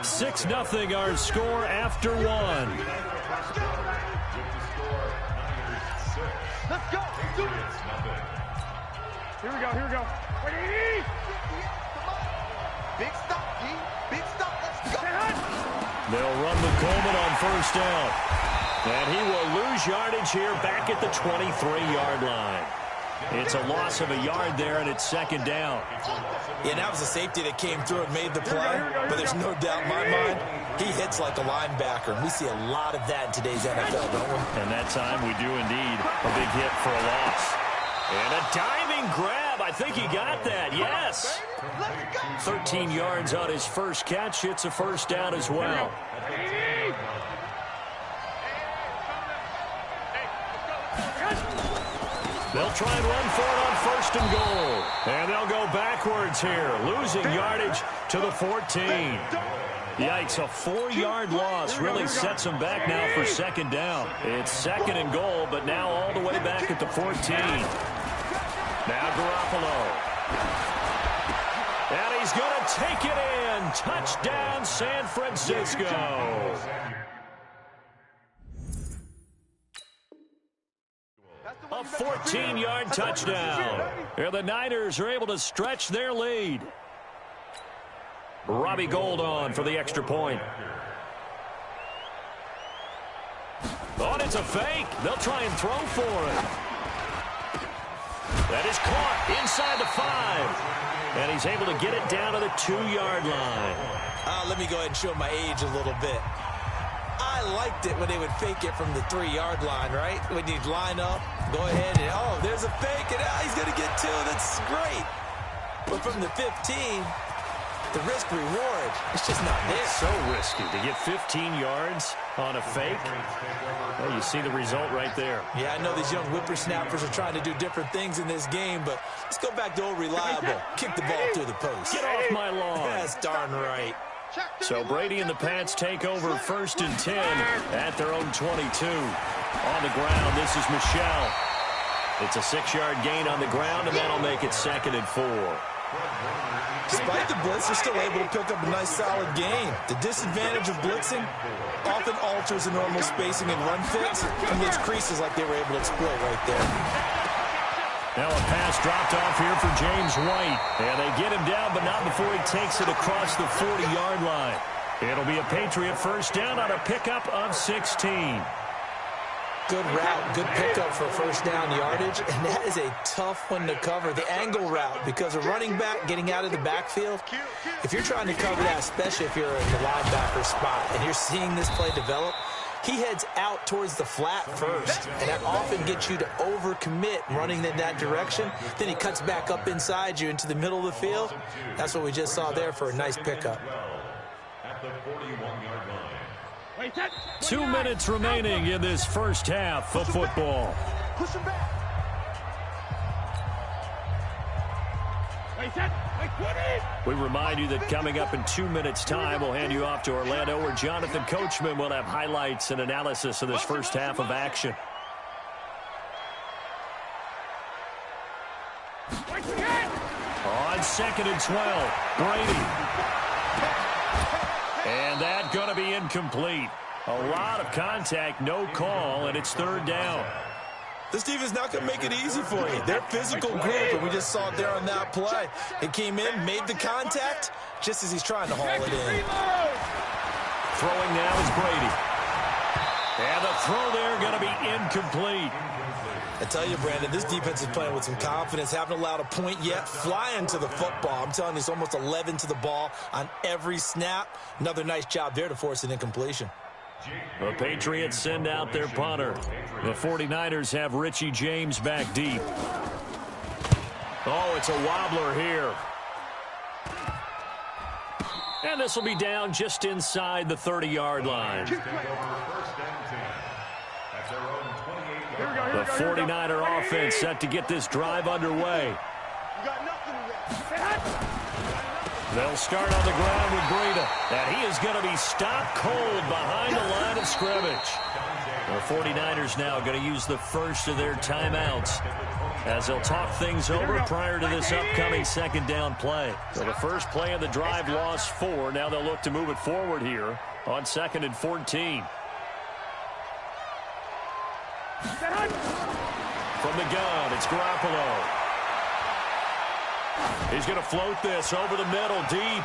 6-0 our score after 1. Let's go. Here we go. 180. Big stop, D. Big stop. Let's go. They'll run the Coleman on first down. And he will lose yardage here back at the 23-yard line. It's a loss of a yard there, and it's 2nd down. Yeah, that was a safety that came through and made the play. But there's no doubt in my mind, he hits like a linebacker. And we see a lot of that in today's NFL, don't we? And that time we do indeed. A big hit for a loss. And a diving grab. I think he got that. Yes. 13 yards on his first catch. It's a first down as well. They'll try and run for it on 1st and goal. And they'll go backwards here, losing yardage to the 14. Yikes, a 4-yard loss really sets them back now for 2nd down. It's 2nd and goal, but now all the way back at the 14. Now Garoppolo. And he's going to take it in. Touchdown, San Francisco. A 14-yard touchdown. Here the Niners are able to stretch their lead. Robbie Gould on for the extra point. Oh, it's a fake. They'll try and throw for it. That is caught inside the 5. And he's able to get it down to the 2-yard line. Let me go ahead and show my age a little bit. I liked it when they would fake it from the 3-yard line, right? When you'd line up, go ahead and, oh, there's a fake, and he's going to get 2. That's great. But from the 15, the risk-reward, it's just not there. It's so risky to get 15 yards on a fake. Well, you see the result right there. Yeah, I know these young whippersnappers are trying to do different things in this game, but let's go back to old reliable. Kick the ball through the post. Get off my lawn. That's darn right. So Brady and the Pats take over 1st and 10 at their own 22. On the ground, this is Michel. It's a 6-yard gain on the ground, and that'll make it 2nd and 4. Despite the blitz, they're still able to pick up a nice, solid gain. The disadvantage of blitzing often alters the normal spacing and run fits and leaves creases like they were able to exploit right there. Now a pass dropped off here for James White. And they get him down, but not before he takes it across the 40-yard line. It'll be a Patriot first down on a pickup of 16. Good route, good pickup for first down yardage, and that is a tough one to cover. The angle route, because a running back getting out of the backfield, if you're trying to cover that, especially if you're in the linebacker spot, and you're seeing this play develop, he heads out towards the flat first, and that often gets you to overcommit running in that direction. Then he cuts back up inside you into the middle of the field. That's what we just saw there for a nice pickup. At the 41-yard line. 2 minutes remaining in this first half of football. Push him back. We remind you that coming up in 2 minutes' time, we'll hand you off to Orlando, where Jonathan Coachman will have highlights and analysis of this first half of action. On 2nd and 12, Brady. And that going to be incomplete. A lot of contact, no call, and it's 3rd down. This defense not going to make it easy for you. They're a physical group, and we just saw it there on that play. It came in, made the contact, just as he's trying to haul it in. Throwing now is Brady. And the throw there going to be incomplete. I tell you, Brandon, this defense is playing with some confidence. Haven't allowed a point yet. Flying to the football. I'm telling you, it's almost 11 to the ball on every snap. Another nice job there to force an incompletion. The Patriots send out their punter. The 49ers have Richie James back deep. Oh, it's a wobbler here. And this will be down just inside the 30-yard line. The 49er offense set to get this drive underway. They'll start on the ground with Breida. And he is going to be stopped cold behind the line of scrimmage. The 49ers now going to use the first of their timeouts as they'll talk things over prior to this upcoming 2nd down play. So the first play of the drive lost 4. Now they'll look to move it forward here on 2nd and 14. From the gun, it's Garoppolo. He's going to float this over the middle deep.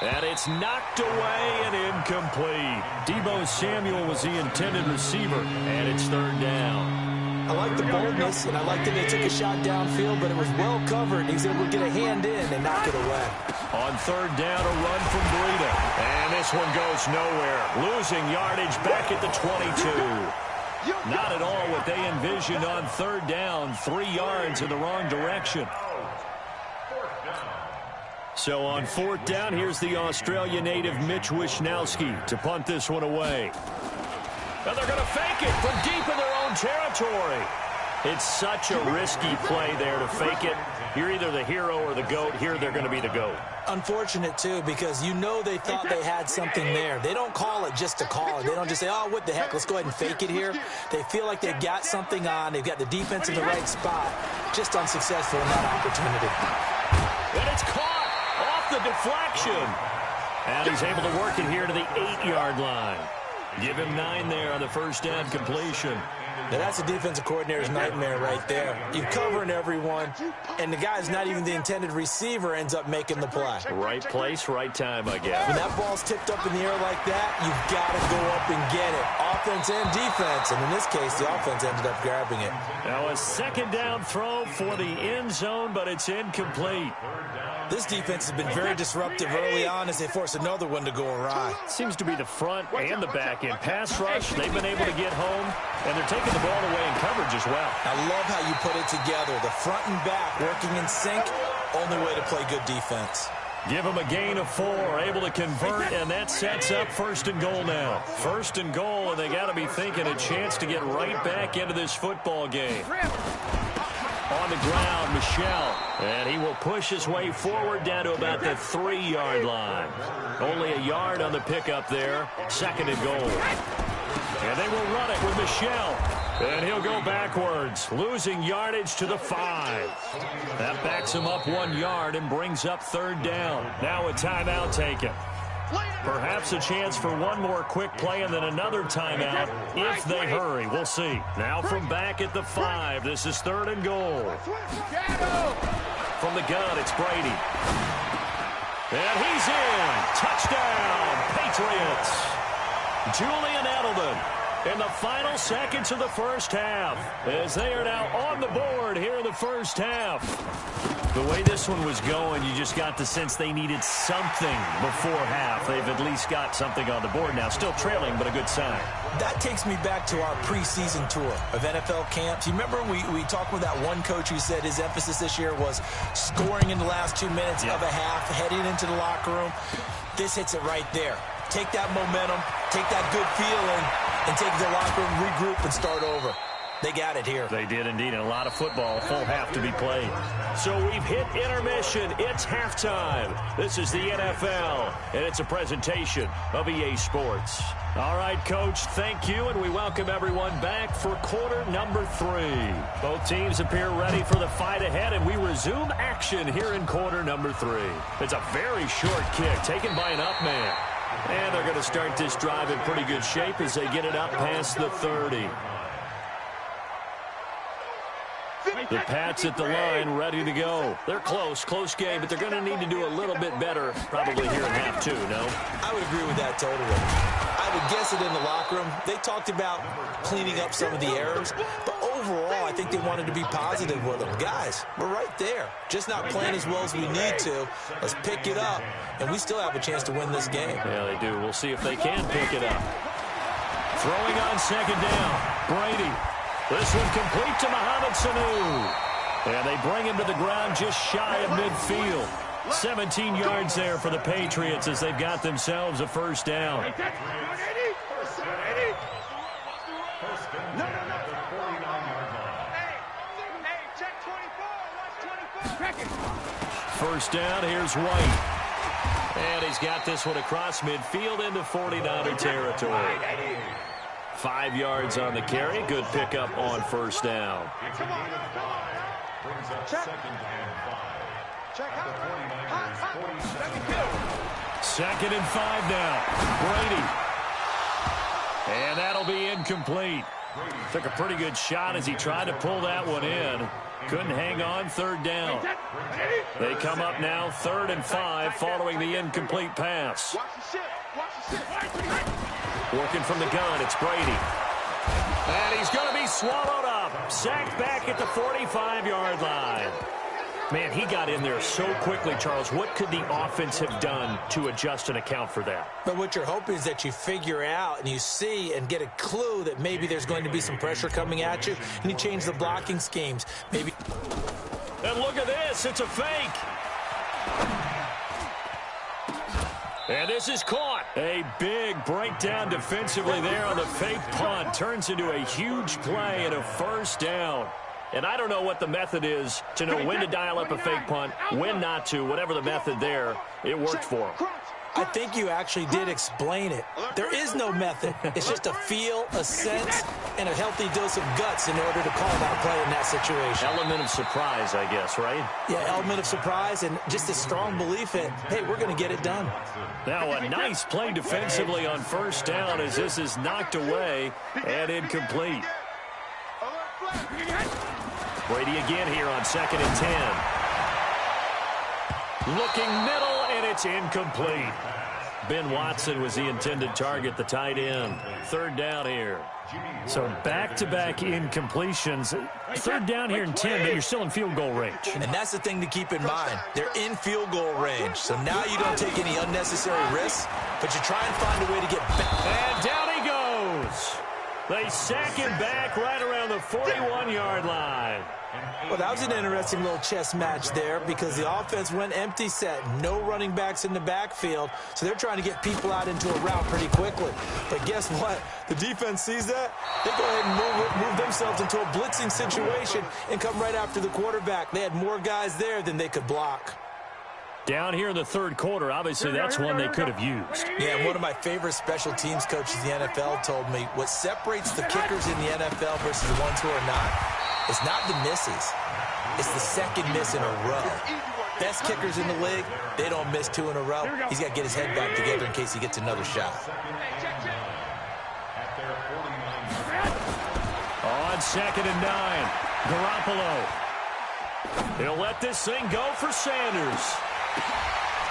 And it's knocked away and incomplete. Deebo Samuel was the intended receiver, and it's 3rd down. I like the boldness, and I like that they took a shot downfield, but it was well covered. He's able to get a hand in and knock it away. On 3rd down, a run from Breida. And this one goes nowhere. Losing yardage back at the 22. Not at all what they envisioned on 3rd down. 3 yards in the wrong direction. So on 4th down, here's the Australia native Mitch Wishnowsky to punt this one away. And they're going to fake it from deep in their own territory. It's such a risky play there to fake it. You're either the hero or the GOAT. Here they're going to be the GOAT. Unfortunate, too, because you know they thought they had something there. They don't call it just to call it. They don't just say, oh, what the heck, let's go ahead and fake it here. They feel like they've got something on. They've got the defense in the right spot. Just unsuccessful in that opportunity. And it's caught off the deflection. And he's able to work it here to the 8-yard line. Give him 9 there on the first down completion. Now, that's a defensive coordinator's nightmare right there. You're covering everyone, and the guy's not even the intended receiver ends up making the play. Right place, right time, I guess. When that ball's tipped up in the air like that, you've got to go up and get it. Offense and defense, and in this case, the offense ended up grabbing it. Now a second down throw for the end zone, but it's incomplete. This defense has been very disruptive early on as they force another one to go awry. Seems to be the front and the back end. Pass rush, they've been able to get home, and they're taking the ball away in coverage as well. I love how you put it together. The front and back working in sync, only way to play good defense. Give them a gain of 4, able to convert, and that sets up first and goal now. First and goal, and they got to be thinking a chance to get right back into this football game. On the ground, Michel, and he will push his way forward down to about the 3-yard line. Only a yard on the pickup there. Second and goal. And they will run it with Michel. And he'll go backwards, losing yardage to the 5. That backs him up 1 yard and brings up third down. Now a timeout taken. Perhaps a chance for one more quick play and then another timeout if they hurry. We'll see. Now from back at the 5, this is third and goal. From the gun, it's Brady. And he's in. Touchdown, Patriots. Julian Edelman in the final seconds of the first half as they are now on the board here in the first half. The way this one was going, you just got the sense they needed something before half. They've at least got something on the board now. Still trailing, but a good sign. That takes me back to our preseason tour of NFL camps. You remember we talked with that one coach who said his emphasis this year was scoring in the last 2 minutes of a half, heading into the locker room. This hits it right there. Take that momentum, take that good feeling, and take the locker room, regroup, and start over. They got it here. They did indeed, and a lot of football, full half to be played. So we've hit intermission. It's halftime. This is the NFL, and it's a presentation of EA Sports. All right, Coach, thank you, and we welcome everyone back for quarter number 3. Both teams appear ready for the fight ahead, and we resume action here in quarter number 3. It's a very short kick taken by an up man. And they're going to start this drive in pretty good shape as they get it up past the 30. The Pats at the line, ready to go. They're close game, but they're going to need to do a little bit better probably here in half 2, no? I would agree with that totally. I would guess it in the locker room. They talked about cleaning up some of the errors, but overall, I think they wanted to be positive with them. Guys, we're right there. Just not playing as well as we need to. Let's pick it up, and we still have a chance to win this game. Yeah, they do. We'll see if they can pick it up. Throwing on second down, Brady. This one complete to Mohamed Sanu. And they bring him to the ground just shy of midfield. 17 yards there for the Patriots as they've got themselves a first down. First down, here's White. And he's got this one across midfield into 49er territory. 5 yards on the carry. Good pickup on first down. Second and 5 now. Brady. And that'll be incomplete. Took a pretty good shot as he tried to pull that one in. Couldn't hang on, third down. They come up now, 3rd and 5, following the incomplete pass. Working from the gun, it's Brady. And he's going to be swallowed up. Sacked back at the 45-yard line. Man, he got in there so quickly, Charles. What could the offense have done to adjust and account for that? But what you're hoping is that you figure out and you see and get a clue that maybe there's going to be some pressure coming at you, and you change the blocking schemes. Maybe. And look at this. It's a fake. And this is caught. A big breakdown defensively there on the fake punt. Turns into a huge play and a first down. And I don't know what the method is to know when to dial up a fake punt, when not to, whatever the method there, it worked for him. I think you actually did explain it. There is no method. It's just a feel, a sense, and a healthy dose of guts in order to call that play in that situation. Element of surprise, I guess, right? Yeah, element of surprise and just a strong belief that, hey, we're going to get it done. Now a nice play defensively on first down as this is knocked away and incomplete. Brady again here on 2nd and 10. Looking middle, and it's incomplete. Ben Watson was the intended target, the tight end. 3rd down here. So back-to-back incompletions. 3rd down here in 10, but you're still in field goal range. And that's the thing to keep in mind. They're in field goal range. So now you don't take any unnecessary risks, but you try and find a way to get back. And down he goes. They sack him back right around the 41-yard line. Well, that was an interesting little chess match there because the offense went empty set. No running backs in the backfield, so they're trying to get people out into a route pretty quickly. But guess what? The defense sees that. They go ahead and move themselves into a blitzing situation and come right after the quarterback. They had more guys there than they could block. Down here in the 3rd quarter, obviously that's one they could have used. Yeah, and one of my favorite special teams coaches in the NFL told me what separates the kickers in the NFL versus the ones who are not, it's not the misses. It's the second miss in a row. Best kickers in the league, they don't miss 2 in a row. He's got to get his head back together in case he gets another shot. On 2nd and 9, Garoppolo. He'll let this thing go for Sanders.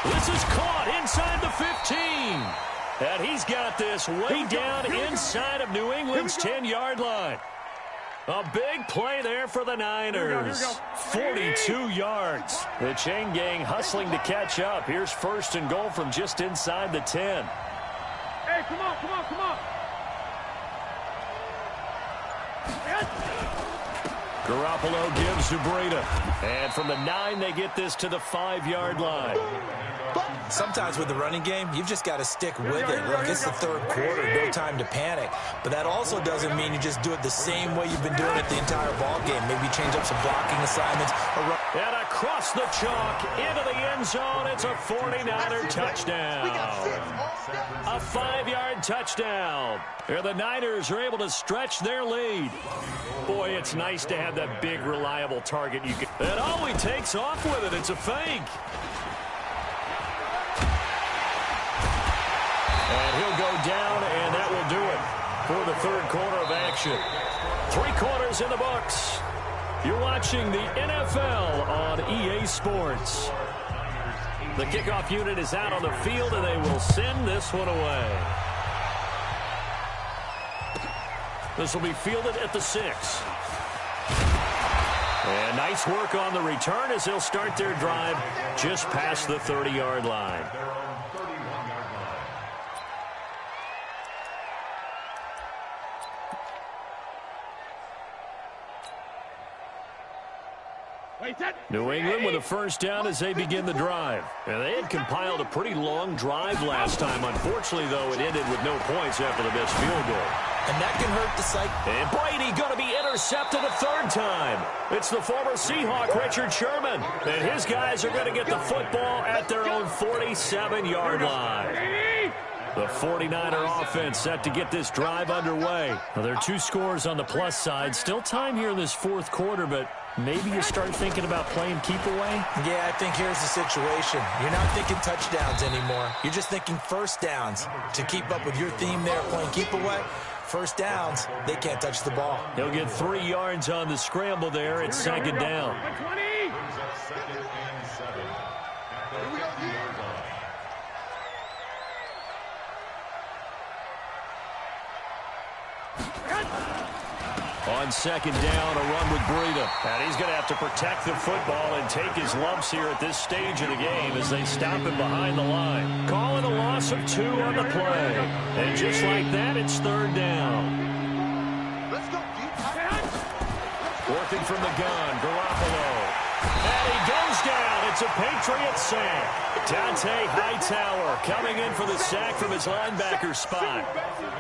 This is caught inside the 15. And he's got this way down inside of New England's 10-yard line. A big play there for the Niners. 42 yards. The chain gang hustling to catch up. Here's 1st and goal from just inside the 10. Hey, come on, come on, come on. Garoppolo gives to Breida. And from the 9, they get this to the 5-yard line. Sometimes with the running game, you've just got to stick with it. Look, it's the 3rd quarter, no time to panic. But that also doesn't mean you just do it the same way you've been doing it the entire ball game. Maybe change up some blocking assignments. And across the chalk, into the end zone, it's a 49er touchdown. A 5-yard touchdown. Here the Niners are able to stretch their lead. Boy, it's nice to have that big, reliable target. And all he takes off with it, it's a fake. And he'll go down, and that will do it for the 3rd quarter of action. 3 quarters in the books. You're watching the NFL on EA Sports. The kickoff unit is out on the field, and they will send this one away. This will be fielded at the 6. And nice work on the return as they'll start their drive just past the 30-yard line. New England with a 1st down as they begin the drive. And they had compiled a pretty long drive last time. Unfortunately, though, it ended with no points after the missed field goal. And that can hurt the psyche. And Brady going to be intercepted a 3rd time. It's the former Seahawk, Richard Sherman. And his guys are going to get the football at their own 47-yard line. The 49er offense set to get this drive underway. Well, there are 2 scores on the plus side. Still time here in this 4th quarter, but maybe you start thinking about playing keep away? Yeah, I think here's the situation. You're not thinking touchdowns anymore. You're just thinking 1st downs. To keep up with your theme there, playing keep away, 1st downs, they can't touch the ball. He'll get 3 yards on the scramble there. It's 2nd down. On 2nd down, a run with Breida. And he's going to have to protect the football and take his lumps here at this stage of the game as they stop him behind the line. Calling a loss of 2 on the play. And just like that, it's 3rd down. Working from the gun, Garoppolo. And he goes down. It's a Patriot sack. Dante Hightower coming in for the sack from his linebacker spot.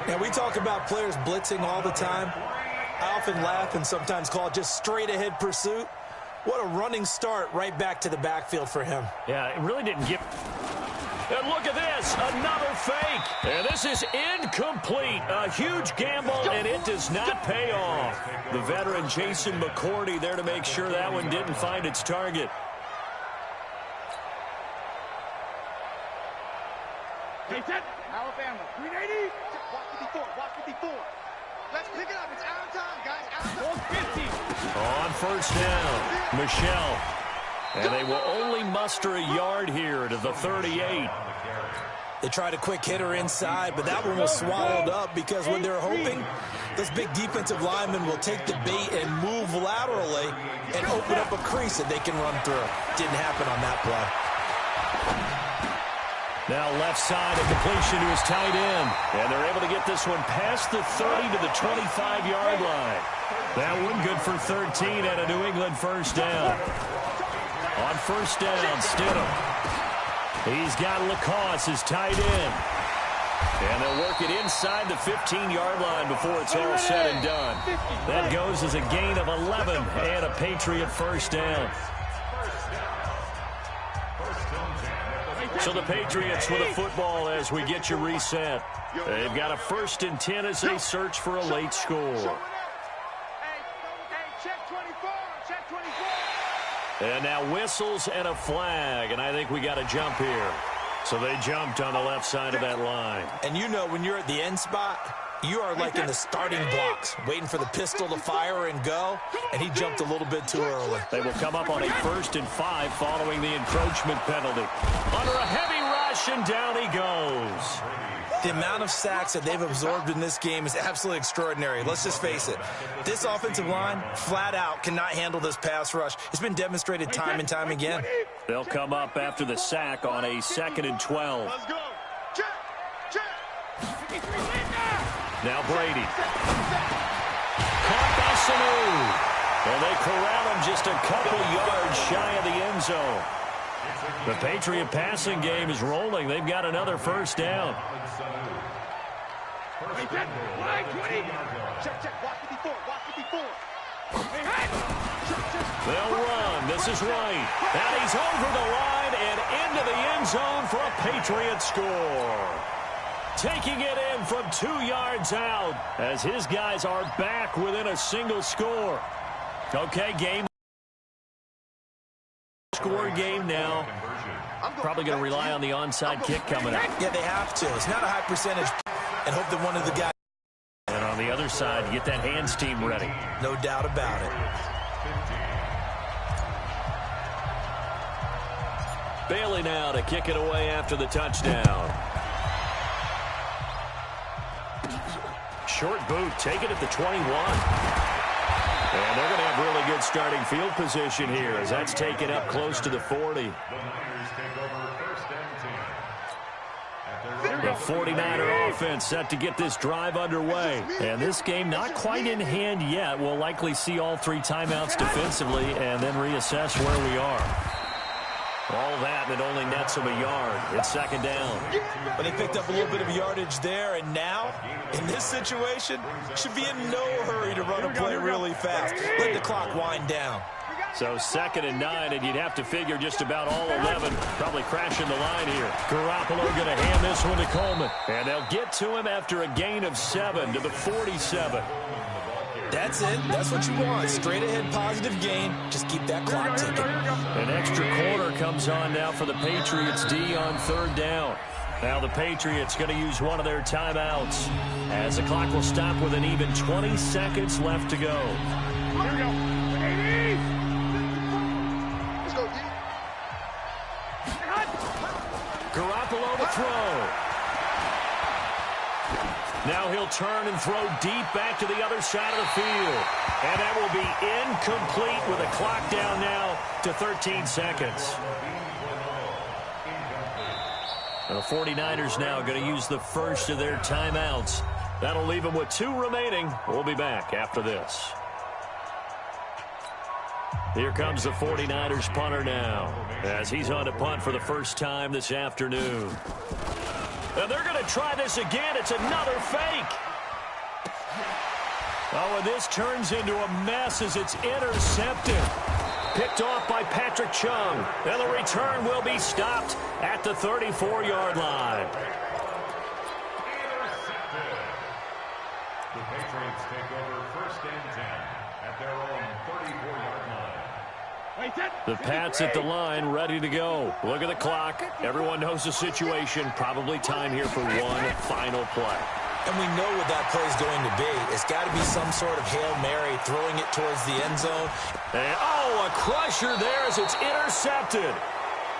Now, we talk about players blitzing all the time. I often laugh and sometimes call it just straight-ahead pursuit. What a running start right back to the backfield for him. Yeah, it really didn't give... And look at this, another fake. And this is incomplete. A huge gamble, and it does not pay off. The veteran Jason McCourty there to make sure that one didn't find its target. Hey, set. Alabama, 380. Watch 54, watch 54. Let's pick it up. It's out of time, guys. Out of time. On first down, Michelle. And they will only muster a yard here to the 38. They tried a quick hitter inside, but that one was swallowed up because what they're hoping, those big defensive linemen will take the bait and move laterally and open up a crease that they can run through. Didn't happen on that play. Now left side, a completion to his tight end. And they're able to get this one past the 30 to the 25-yard line. That one good for 13 at a New England first down. On first down, Stidham. He's got Lacoste, his tight end. And they'll work it inside the 15-yard line before it's all said and done. That goes as a gain of 11 and a Patriot first down. So the Patriots with a football as we get you reset. They've got a 1st and 10 as they search for a late score. Check 24. Check 24. And now whistles and a flag, and I think we got a jump here. So they jumped on the left side of that line. And you know when you're at the end spot, you are like in the starting blocks, waiting for the pistol to fire and go, and he jumped a little bit too early. They will come up on a 1st and 5 following the encroachment penalty. Under a heavy rush, and down he goes. The amount of sacks that they've absorbed in this game is absolutely extraordinary. Let's just face it. This offensive line, flat out, cannot handle this pass rush. It's been demonstrated time and time again. They'll come up after the sack on a 2nd and 12. Let's go. Check. Now Brady. Caught by Sanu. And they corral him just a couple yards shy of the end zone. The Patriot passing game is rolling. They've got another first down. They'll run. This is right. And he's over the line and into the end zone for a Patriot score. Taking it in from 2 yards out as his guys are back within a single score. Okay, score game now. Probably going to rely on the onside kick coming up. Yeah, they have to. It's not a high percentage, and hope that one of the guys. And on the other side, get that hands team ready. No doubt about it. Bailey now to kick it away after the touchdown. Short boot, take it at the 21. And they're going to have really good starting field position here as that's taken up close to the 40. The 49er offense set to get this drive underway. And this game not quite in hand yet. We'll likely see all 3 timeouts defensively and then reassess where we are. All that, and it only nets them a yard. It's 2nd down. But they picked up a little bit of yardage there, and now, in this situation, should be in no hurry to run a play really fast. Let the clock wind down. So 2nd and 9, and you'd have to figure just about all 11 probably crashing the line here. Garoppolo going to hand this one to Coleman. And they'll get to him after a gain of 7 to the 47. That's it. That's what you want. Straight ahead positive gain. Just keep that clock ticking. An extra corner comes on now for the Patriots D on 3rd down. Now the Patriots going to use one of their timeouts as the clock will stop with an even 20 seconds left to go. Here we go. 80. Let's go, D. Garoppolo to throw. Now he'll turn and throw deep back to the other side of the field. And that will be incomplete with a clock down now to 13 seconds. The 49ers now going to use the first of their timeouts. That'll leave them with 2 remaining. We'll be back after this. Here comes the 49ers punter now as he's on to punt for the first time this afternoon. And they're going to try this again. It's another fake. Oh, and this turns into a mess as it's intercepted. Picked off by Patrick Chung. And the return will be stopped at the 34-yard line. Intercepted. The Patriots take over 1st and 10 at their own 34-yard line. The Pats at the line, ready to go. Look at the clock. Everyone knows the situation. Probably time here for one final play. And we know what that play is going to be. It's got to be some sort of Hail Mary, throwing it towards the end zone. And, a crusher there as it's intercepted.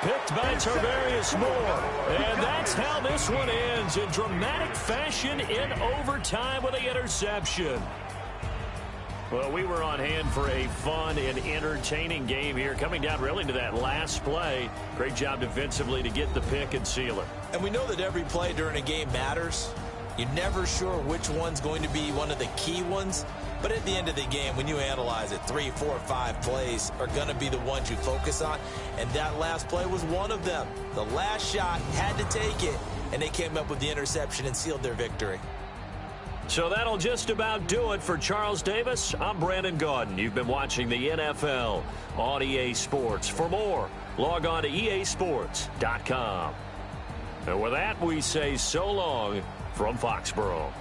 Picked by Tarvarius Moore. And that's how this one ends in dramatic fashion in overtime with the interception. Well, we were on hand for a fun and entertaining game here, coming down really to that last play. Great job defensively to get the pick and seal it. And we know that every play during a game matters. You're never sure which one's going to be one of the key ones. But at the end of the game, when you analyze it, 3, 4, 5 plays are going to be the ones you focus on. And that last play was one of them. The last shot had to take it, and they came up with the interception and sealed their victory. So that'll just about do it for Charles Davis. I'm Brandon Gaudin. You've been watching the NFL on EA Sports. For more, log on to easports.com. And with that, we say so long from Foxborough.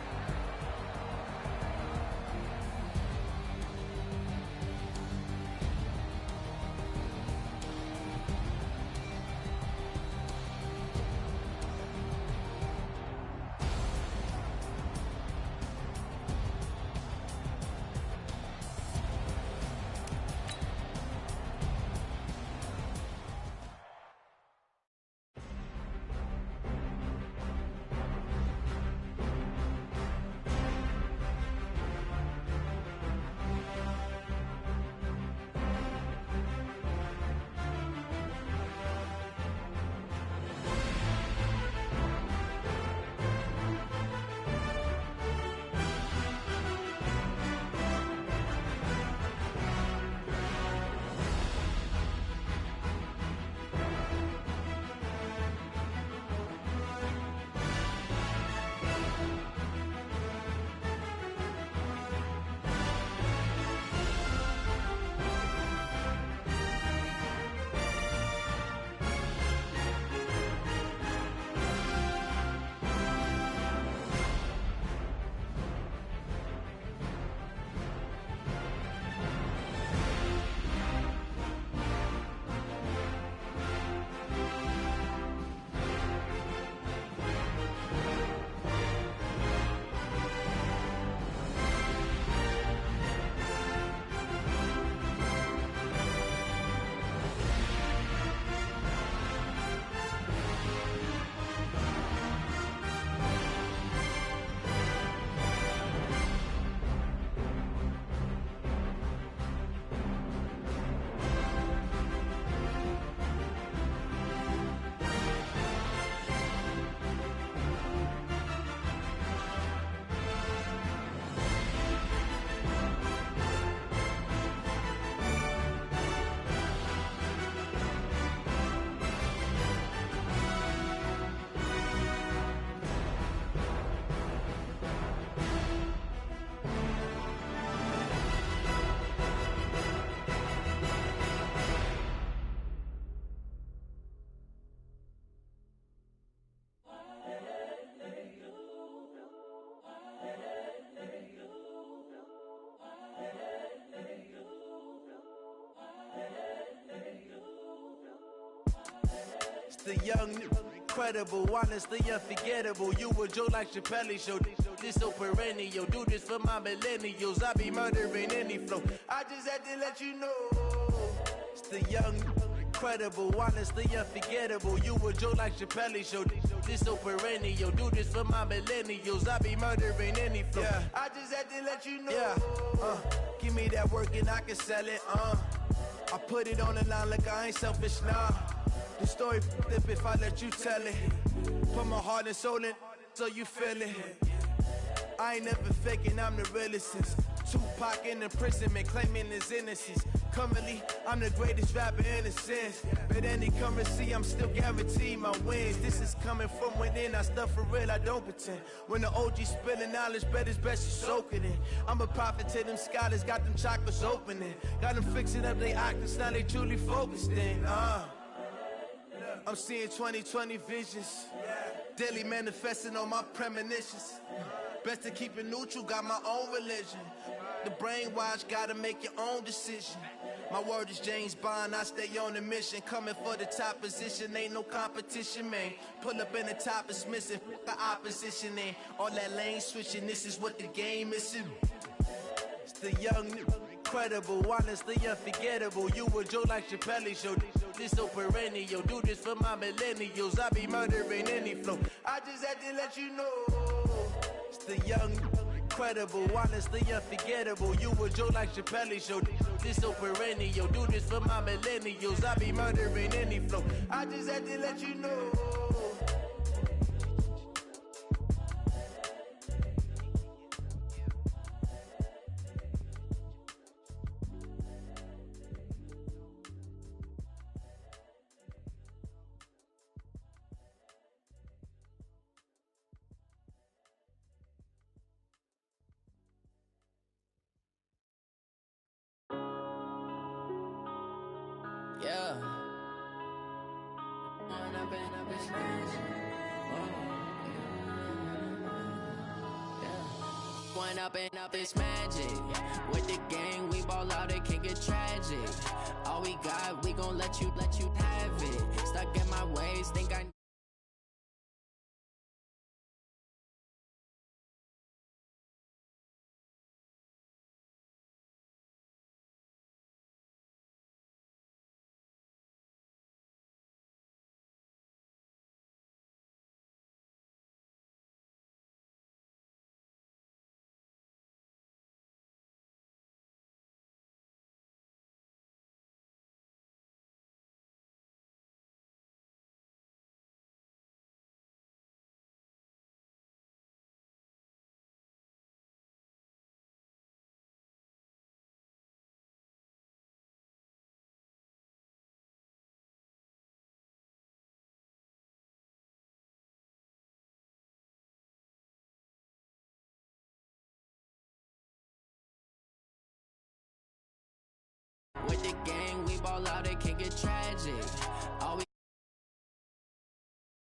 The young, incredible, honestly unforgettable. You a Joe like Chappelle show. This so perennial. Do this for my millennials. I be murdering any flow. I just had to let you know. It's the young, incredible, honestly unforgettable. You a Joe like Chappelle show. This so perennial. Do this for my millennials. I be murdering any flow. Yeah. I just had to let you know. Yeah. Give me that work and I can sell it. I put it on the line like I ain't selfish, nah. The story flip if I let you tell it. Put my heart and soul in so you feel it. I ain't never faking, I'm the realest since Tupac in imprisonment, claiming his innocence. Currently, I'm the greatest rapper in a sense. But any currency, I'm still guaranteed my wins. This is coming from within, I stuff for real, I don't pretend. When the OG spilling knowledge, bet it's best you soak it in. I'm a prophet to them scholars, got them chakras opening. Got them fixing up their octaves, now they truly focused in. I'm seeing 2020 visions. Daily manifesting on my premonitions. Best to keep it neutral, got my own religion. The brainwash, gotta make your own decision. My word is James Bond, I stay on a mission. Coming for the top position, ain't no competition, man. Pull up in the top is missing, the opposition in. All that lane switching, this is what the game is. It's the young, incredible, honestly unforgettable. You a Joe like Chappelle show. This so perennial, do this for my millennials. I be murdering any flow. I just had to let you know. It's the young, incredible, honestly unforgettable. You a Joe like Chappelle show. This so perennial, do this for my millennials. I be murdering any flow. I just had to let you know. Yeah. One up and up is magic. With the gang, we ball out, it can get tragic. All we got, we gon' let you have it. Stuck in my ways, think I. With the gang, we ball out, it can get tragic. All we